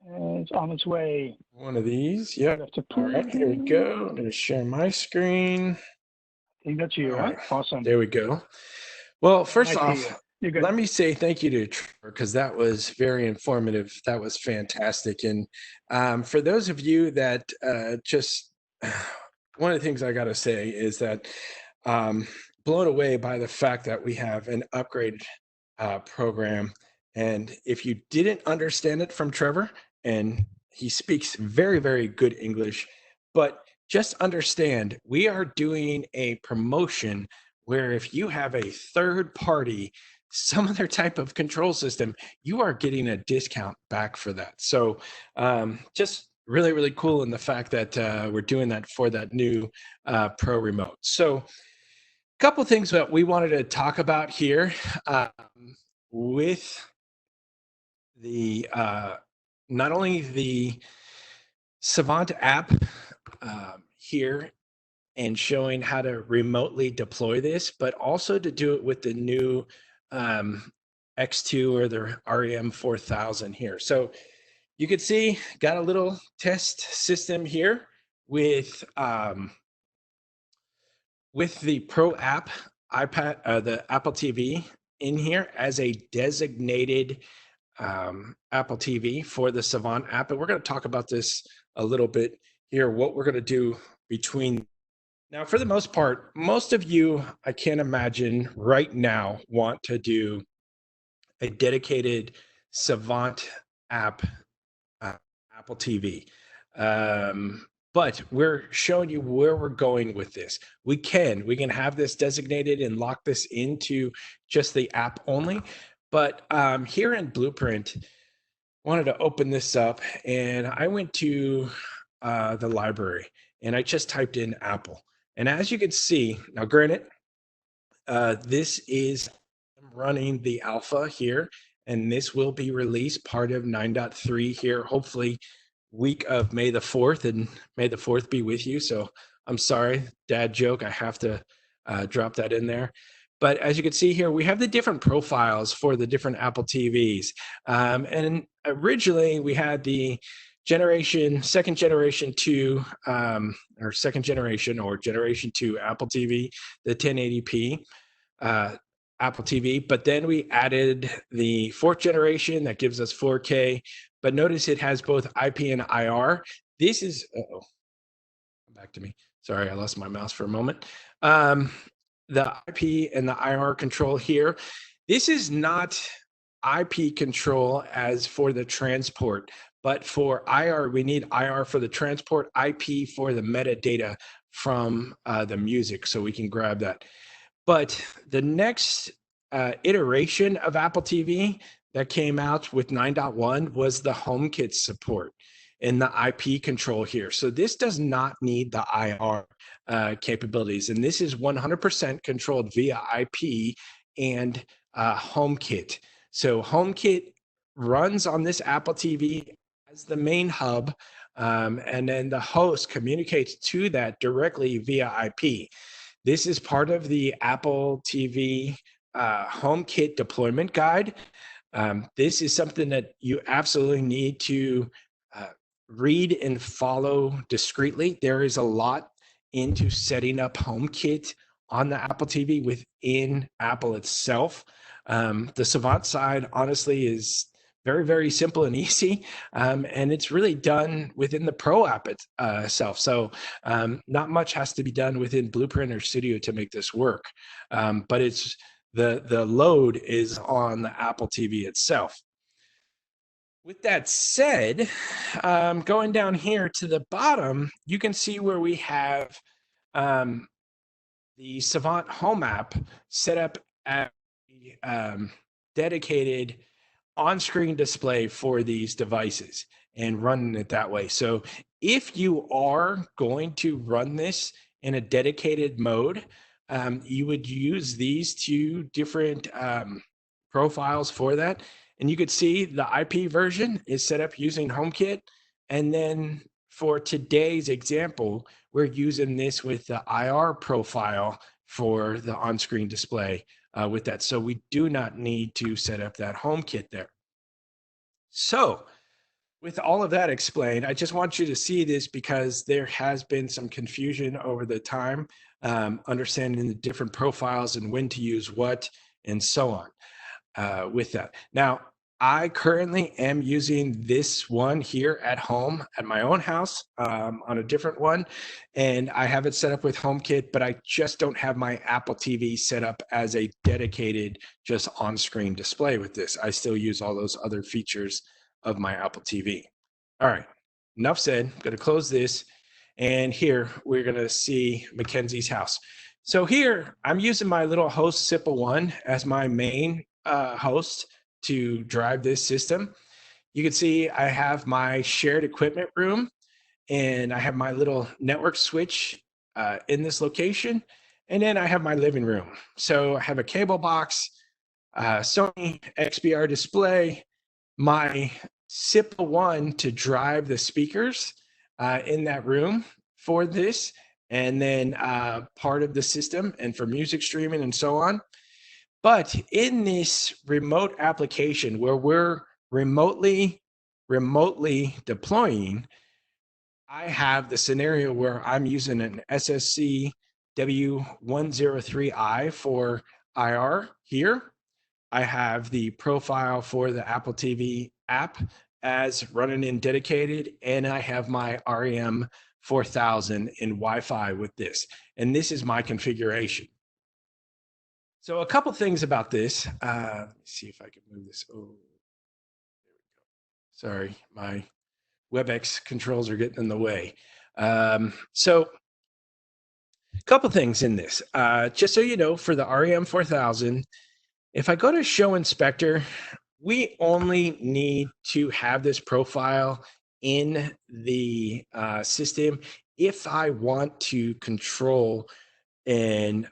S1: It's on its way.
S2: One of these. Yep. All right. Here we go. I'm going to share my screen.
S1: I think that's you, right? Awesome.
S2: There we go. Well, first off, let me say thank you to Trevor, because that was very informative. That was fantastic. And for those of you that one of the things I got to say is that blown away by the fact that we have an upgrade program. And if you didn't understand it from Trevor, and he speaks very, very good English, but just understand we are doing a promotion where if you have a third party, some other type of control system, you are getting a discount back for that. So just really, really cool in the fact that we're doing that for that new Pro Remote. So a couple of things that we wanted to talk about here with the not only the Savant app here and showing how to remotely deploy this, but also to do it with the new X2 or the REM 4000 here. So you can see, got a little test system here with the Pro app iPad, the Apple TV in here as a designated Apple TV for the Savant app. And we're going to talk about this a little bit here, what we're going to do between. Now, for the most part, most of you, I can't imagine right now, want to do a dedicated Savant app, Apple TV. But we're showing you where we're going with this. We can have this designated and lock this into just the app only. But here in Blueprint, wanted to open this up, and I went to the library and I just typed in Apple. And as you can see, now granted, this is running the alpha here, and this will be released part of 9.3 here, hopefully week of May the 4th, and May the 4th be with you. So I'm sorry, dad joke, I have to drop that in there. But as you can see here, we have the different profiles for the different Apple TVs. And originally we had the second generation 2, or second generation or generation 2 Apple TV, the 1080p Apple TV. But then we added the 4th generation that gives us 4K. But notice it has both IP and IR. This is, come back to me. Sorry, I lost my mouse for a moment. The IP and the IR control here. This is not IP control as for the transport, but for IR, we need IR for the transport, IP for the metadata from the music, so we can grab that. But the next iteration of Apple TV that came out with 9.1 was the HomeKit support and the IP control here. So this does not need the IR capabilities, and this is 100% controlled via IP and HomeKit. So HomeKit runs on this Apple TV as the main hub, and then the host communicates to that directly via IP. This is part of the Apple TV HomeKit deployment guide. This is something that you absolutely need to read and follow discreetly. There is a lot into setting up HomeKit on the Apple TV within Apple itself. The Savant side, honestly, is very, very simple and easy. And it's really done within the Pro app itself. So not much has to be done within Blueprint or Studio to make this work. But it's the load is on the Apple TV itself. With that said, going down here to the bottom, you can see where we have the Savant Home app set up as a dedicated on-screen display for these devices and running it that way. So if you are going to run this in a dedicated mode, you would use these 2 different profiles for that. And you could see the IP version is set up using HomeKit. And then for today's example, we're using this with the IR profile for the on-screen display with that. So we do not need to set up that HomeKit there. So with all of that explained, I just want you to see this because there has been some confusion over the time, understanding the different profiles and when to use what and so on with that. Now, I currently am using this one here at home at my own house on a different one, and I have it set up with HomeKit, but I just don't have my Apple TV set up as a dedicated just on-screen display with this. I still use all those other features of my Apple TV. All right, enough said. I'm going to close this, and here we're going to see Mackenzie's house. So here I'm using my little host SIPA1 as my main host to drive this system. You can see I have my shared equipment room, and I have my little network switch in this location, and then I have my living room. So I have a cable box, Sony XBR display, my SIPA1 to drive the speakers in that room for this, and then part of the system and for music streaming and so on. But in this remote application where we're remotely deploying, I have the scenario where I'm using an SSC W103i for IR here. I have the profile for the Apple TV app as running in dedicated, and I have my REM 4000 in Wi-Fi with this. And this is my configuration. So a couple things about this. Let me see if I can move this. Oh, there we go. Sorry, my WebEx controls are getting in the way. So a couple things in this. Just so you know, for the REM 4000, if I go to Show Inspector, we only need to have this profile in the system if I want to control and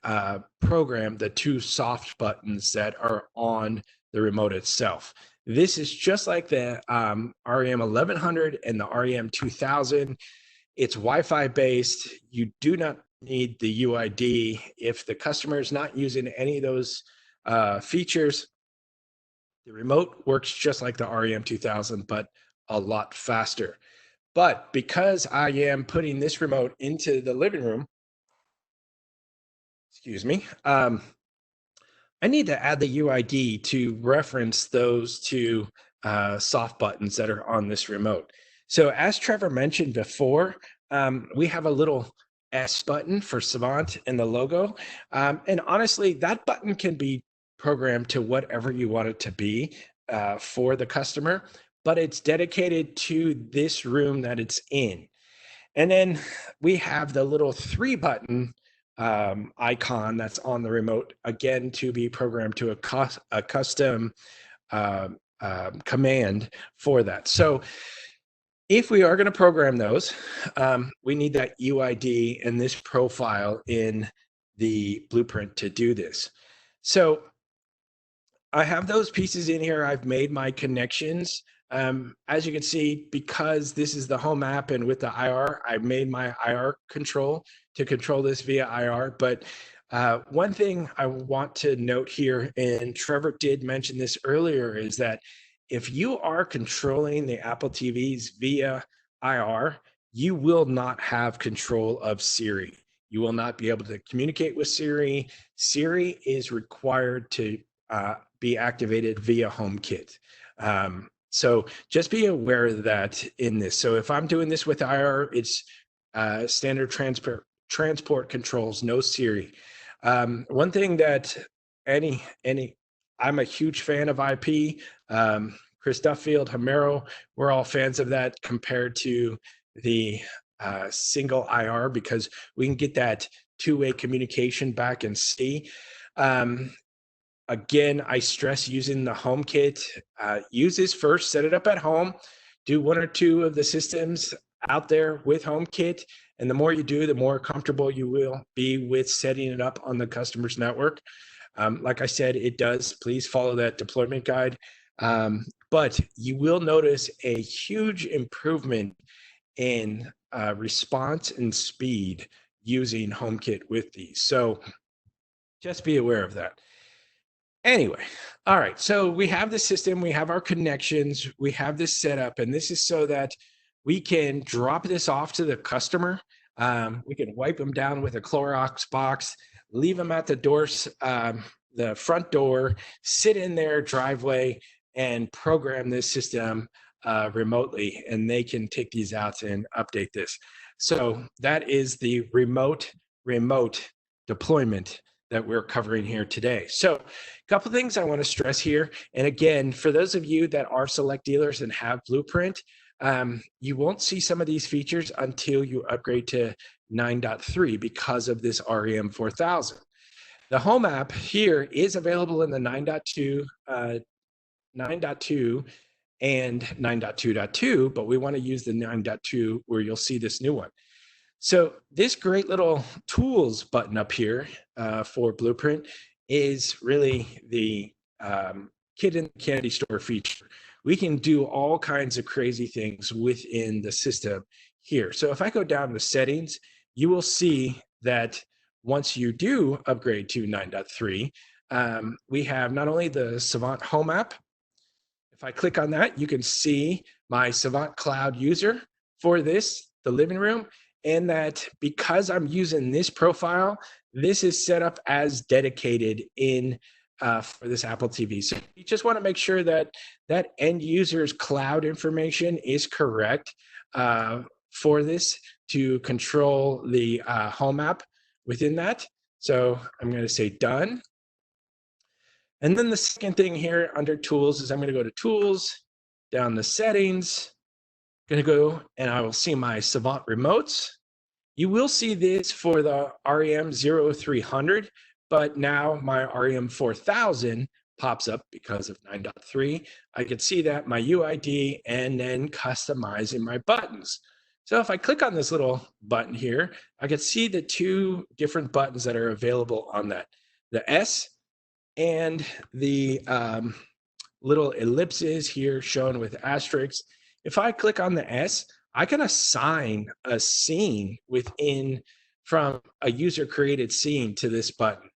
S2: program the 2 soft buttons that are on the remote itself. This is just like the REM 1100 and the REM 2000. It's Wi-Fi based. You do not need the UID. If the customer is not using any of those features, the remote works just like the REM 2000, but a lot faster. But because I am putting this remote into the living room, excuse me, I need to add the UID to reference those two soft buttons that are on this remote. So as Trevor mentioned before, we have a little S button for Savant in the logo. And honestly, that button can be programmed to whatever you want it to be for the customer, but it's dedicated to this room that it's in. And then we have the little 3 button icon that's on the remote, again, to be programmed to a custom command for that. So if we are going to program those, we need that UID and this profile in the blueprint to do this. So I have those pieces in here. I've made my connections. As you can see, because this is the home app and with the IR, I made my IR control to control this via IR. But one thing I want to note here, and Trevor did mention this earlier, is that if you are controlling the Apple TVs via IR, you will not have control of Siri. You will not be able to communicate with Siri. Siri is required to be activated via HomeKit. So just be aware of that in this. So if I'm doing this with IR, it's standard transport controls, no Siri. One thing that I'm a huge fan of IP. Chris Duffield, Homero, we're all fans of that compared to the single IR because we can get that two-way communication back and see. Again, I stress using the HomeKit. Use this first, set it up at home, do 1 or 2 of the systems out there with HomeKit. And the more you do, the more comfortable you will be with setting it up on the customer's network. Like I said, it does. Please follow that deployment guide. But you will notice a huge improvement in response and speed using HomeKit with these. So just be aware of that. Anyway, all right, so we have the system, we have our connections, we have this set up, and this is so that we can drop this off to the customer. We can wipe them down with a Clorox box, leave them at the doors, the front door, sit in their driveway, and program this system remotely, and they can take these out and update this. So that is the remote deployment that we're covering here today. So a couple of things I want to stress here. And again, for those of you that are select dealers and have Blueprint, you won't see some of these features until you upgrade to 9.3 because of this REM 4000. The home app here is available in the 9.2 and 9.2.2, but we want to use the 9.2 where you'll see this new one. So this great little tools button up here for Blueprint is really the kid in the candy store feature. We can do all kinds of crazy things within the system here. So if I go down to settings, you will see that once you do upgrade to 9.3, we have not only the Savant home app. If I click on that, you can see my Savant Cloud user for this, the living room. And that because I'm using this profile, this is set up as dedicated in for this Apple TV. So you just want to make sure that that end user's cloud information is correct for this to control the home app within that. So I'm going to say done. And then the second thing here under tools is I'm going to go to tools, down to settings, going to go and I will see my Savant remotes. You will see this for the REM 0300, but now my REM 4000 pops up because of 9.3. I can see that, my UID, and then customizing my buttons. So if I click on this little button here, I can see the 2 different buttons that are available on that, the S and the little ellipses here shown with asterisks. If I click on the S, I can assign a scene from a user created scene to this button.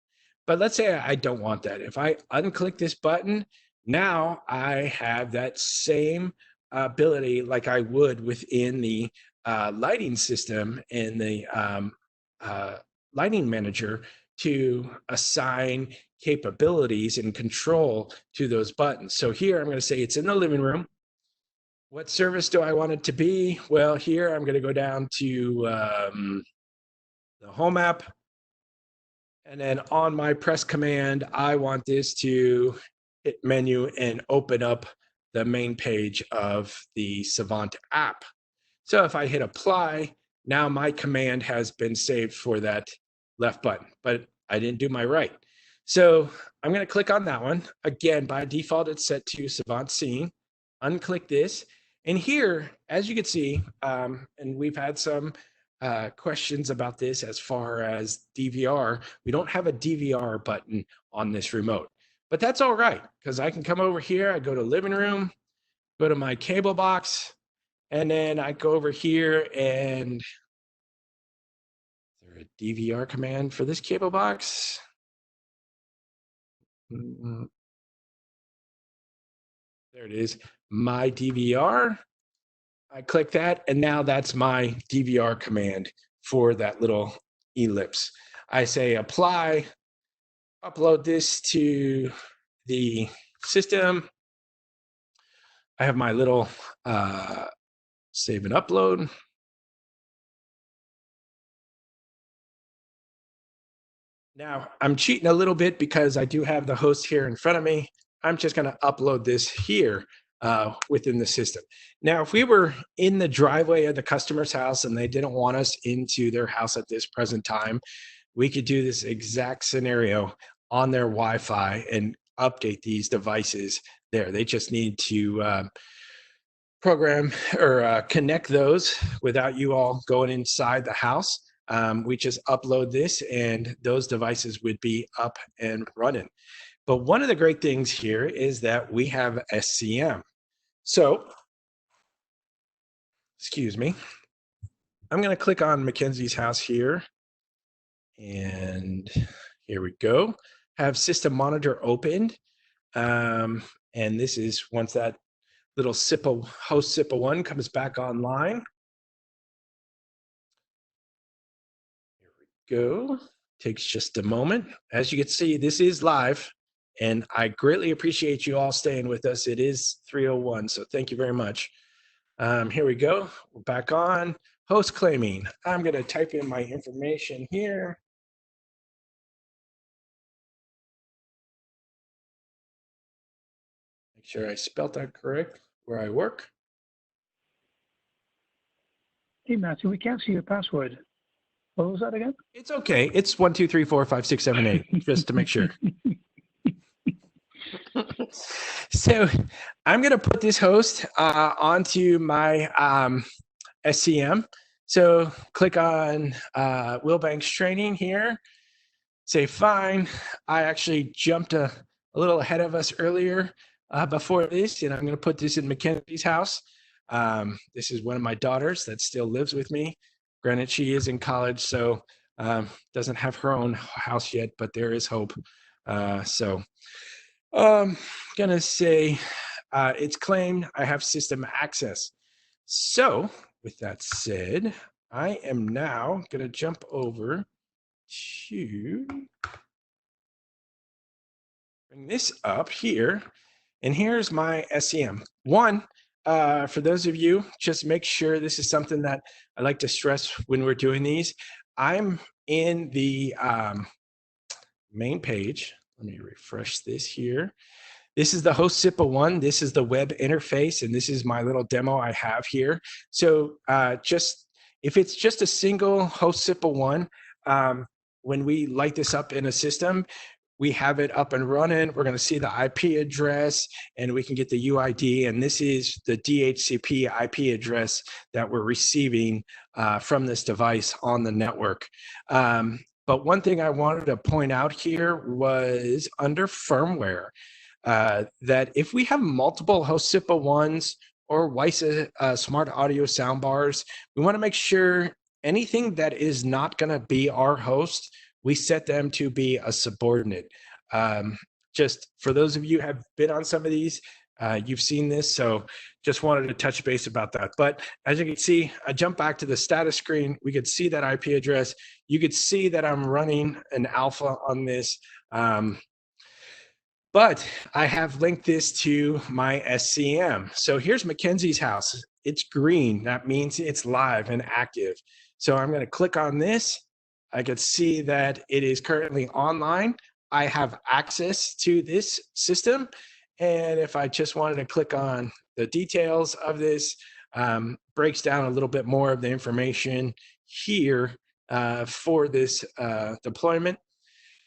S2: But let's say I don't want that. If I unclick this button, now I have that same ability like I would within the lighting system and the lighting manager to assign capabilities and control to those buttons. So here I'm going to say it's in the living room. What service do I want it to be? Well, here I'm going to go down to the home app. And then on my press command, I want this to hit menu and open up the main page of the Savant app. So if I hit apply, now my command has been saved for that left button, but I didn't do my right. So I'm going to click on that one. Again, by default, it's set to Savant Scene. Unclick this. And here, as you can see, and we've had some questions about this as far as DVR. We don't have a DVR button on this remote, but that's all right because I can come over here. I go to living room, go to my cable box, and then I go over here and is there a DVR command for this cable box? There it is, my DVR. I click that, and now that's my DVR command for that little ellipse. I say apply, upload this to the system. I have my little save and upload. Now, I'm cheating a little bit because I do have the host here in front of me. I'm just going to upload this here within the system. Now, if we were in the driveway of the customer's house and they didn't want us into their house at this present time, we could do this exact scenario on their Wi-Fi and update these devices there. They just need to program or connect those without you all going inside the house. We just upload this and those devices would be up and running. But one of the great things here is that we have SCM. So, excuse me, I'm going to click on Mackenzie's house here. And here we go. Have system monitor opened. And this is once that little host SIPA1 comes back online. Here we go. Takes just a moment. As you can see, this is live. And I greatly appreciate you all staying with us. It is 3:01, so thank you very much. Here we go. We're back on. Host claiming. I'm going to type in my information here. Make sure I spelled that correct where I work.
S1: Hey, Matthew, we can't see your password. What was that again?
S2: It's okay. It's 1, 2, 3, 4, 5, 6, 7, 8, just to make sure. So I'm going to put this host onto my SCM. So click on Wilbank's training here. Say fine. I actually jumped a little ahead of us earlier before this, and I'm going to put this in Mackenzie's house. This is one of my daughters that still lives with me. Granted, she is in college, so doesn't have her own house yet, but there is hope. Gonna say it's claimed I have system access. So with that said, I am now gonna jump over to bring this up here, and here's my SCM. One, for those of you, just make sure this is something that I like to stress when we're doing these. I'm in the main page. Let me refresh this here. This is the host SIPA1. This is the web interface, and this is my little demo I have here. So if it's just a single host SIPA1, when we light this up in a system, we have it up and running. We're going to see the IP address, and we can get the UID, and this is the DHCP IP address that we're receiving from this device on the network. But one thing I wanted to point out here was under firmware. that if we have multiple host SIPA ones or WISA smart audio soundbars, we want to make sure anything that is not going to be our host, we set them to be a subordinate. Just for those of you who have been on some of these, you've seen this, so just wanted to touch base about that. But as you can see, I jump back to the status screen. We could see that IP address. You could see that I'm running an alpha on this. But I have linked this to my SCM. So here's Mackenzie's house. It's green. That means it's live and active. So I'm going to click on this. I can see that it is currently online. I have access to this system. And if I just wanted to click on the details of this, breaks down a little bit more of the information here for this deployment.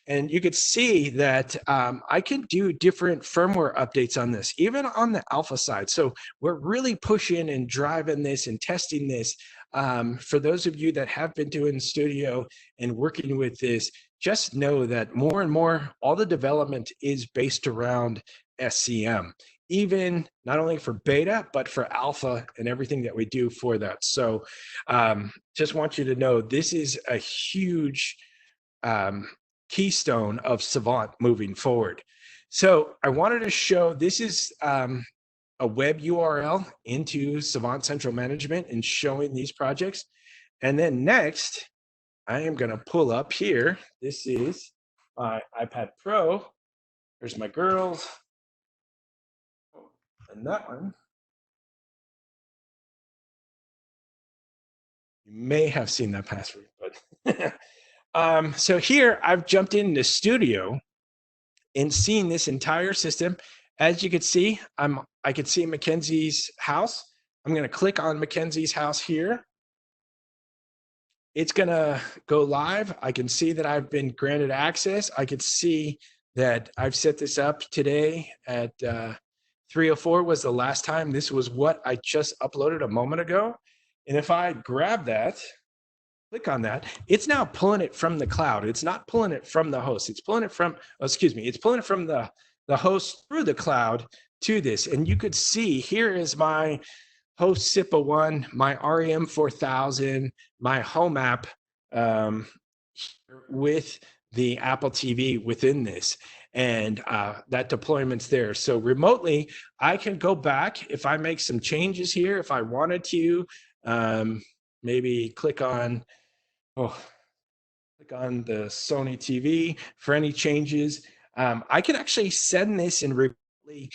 S2: And you could see that I can do different firmware updates on this, even on the alpha side. So we're really pushing and driving this and testing this. For those of you that have been doing studio and working with this, just know that more and more, all the development is based around SCM, even not only for beta, but for alpha and everything that we do for that. So just want you to know this is a huge keystone of Savant moving forward. So I wanted to show, this is a web URL into Savant Central Management and showing these projects. And then next, I am going to pull up here. This is my iPad Pro. There's my girls. And that one, you may have seen that password, but so here I've jumped into Studio and seeing this entire system. As you can see, I can see Mackenzie's house. I'm going to click on Mackenzie's house here. It's going to go live. I can see that I've been granted access. I can see that I've set this up today at 3:04 was the last time. This was what I just uploaded a moment ago. And if I grab that, click on that, it's now pulling it from the cloud. It's not pulling it from the host. It's pulling it from, it's pulling it from the host through the cloud to this. And you could see here is my host SIPA one, my REM 4000, my home app with the Apple TV within this. And that deployment's there. So remotely, I can go back if I make some changes here, if I wanted to, maybe click on the Sony TV for any changes. I can actually send this and remotely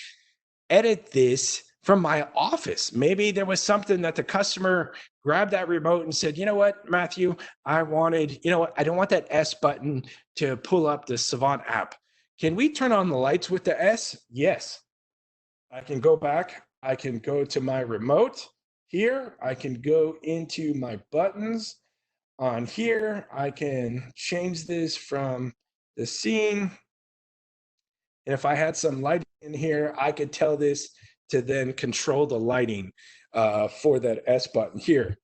S2: edit this from my office. Maybe there was something that the customer grabbed that remote and said, you know what, Matthew, I wanted, you know what, I don't want that S button to pull up the Savant app. Can we turn on the lights with the S? Yes. I can go back. I can go to my remote here. I can go into my buttons on here. I can change this from the scene. And if I had some lighting in here, I could tell this to then control the lighting for that S button here.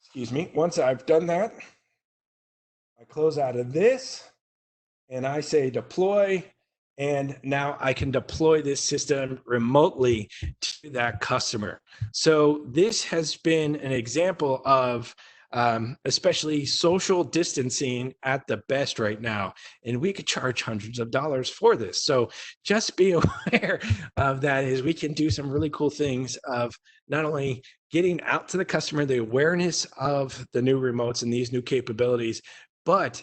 S2: Excuse me. Once I've done that, I close out of this and I say deploy. And now I can deploy this system remotely to that customer. So this has been an example of especially social distancing at the best right now. And we could charge hundreds of dollars for this. So just be aware of that, is we can do some really cool things of not only getting out to the customer, the awareness of the new remotes and these new capabilities, but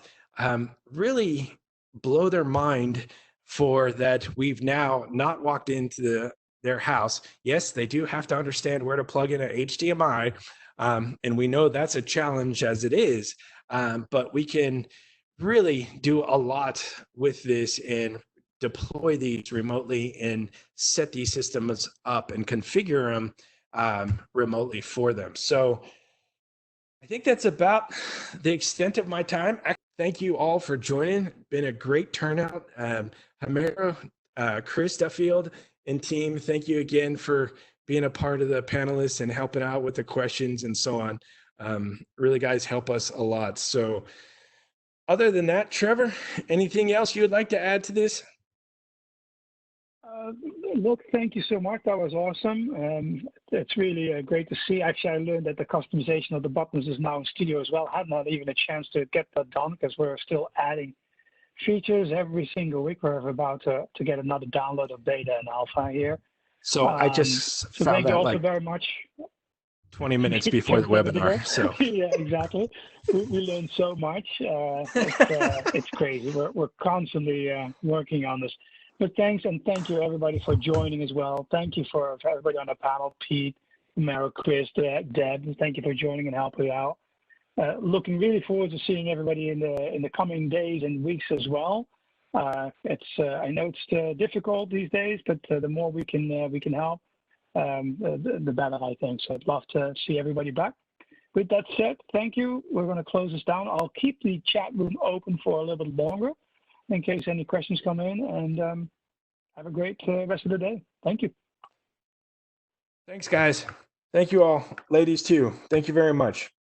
S2: really blow their mind for that we've now not walked into their house. Yes, they do have to understand where to plug in an HDMI, and we know that's a challenge as it is, but we can really do a lot with this and deploy these remotely and set these systems up and configure them remotely for them. So I think that's about the extent of my time. Thank you all for joining. Been a great turnout. Hamero, Chris Duffield, and team, thank you again for being a part of the panelists and helping out with the questions and so on. Really, guys, help us a lot. So other than that, Trevor, anything else you would like to add to this?
S1: Look, thank you so much. That was awesome. It's really great to see. Actually, I learned that the customization of the buttons is now in Studio as well. I had not even a chance to get that done because we're still adding features every single week. We're about to get another download of beta and alpha here.
S2: So I just
S1: So
S2: found
S1: thank you
S2: that
S1: also
S2: like
S1: very much.
S2: 20 minutes before the webinar. So
S1: yeah, exactly. We learned so much. It's crazy. We're constantly working on this. But thanks, and thank you everybody for joining as well. Thank you for everybody on the panel, Pete, Mara, Chris, Deb. Thank you for joining and helping out. Looking really forward to seeing everybody in the coming days and weeks as well. I know it's difficult these days, but the more we can help, the better, I think. So I'd love to see everybody back. With that said, thank you. We're going to close this down. I'll keep the chat room open for a little bit longer in case any questions come in, and have a great rest of the day. Thank you.
S2: thanks, guys. Thank you all. Ladies, too. Thank you very much.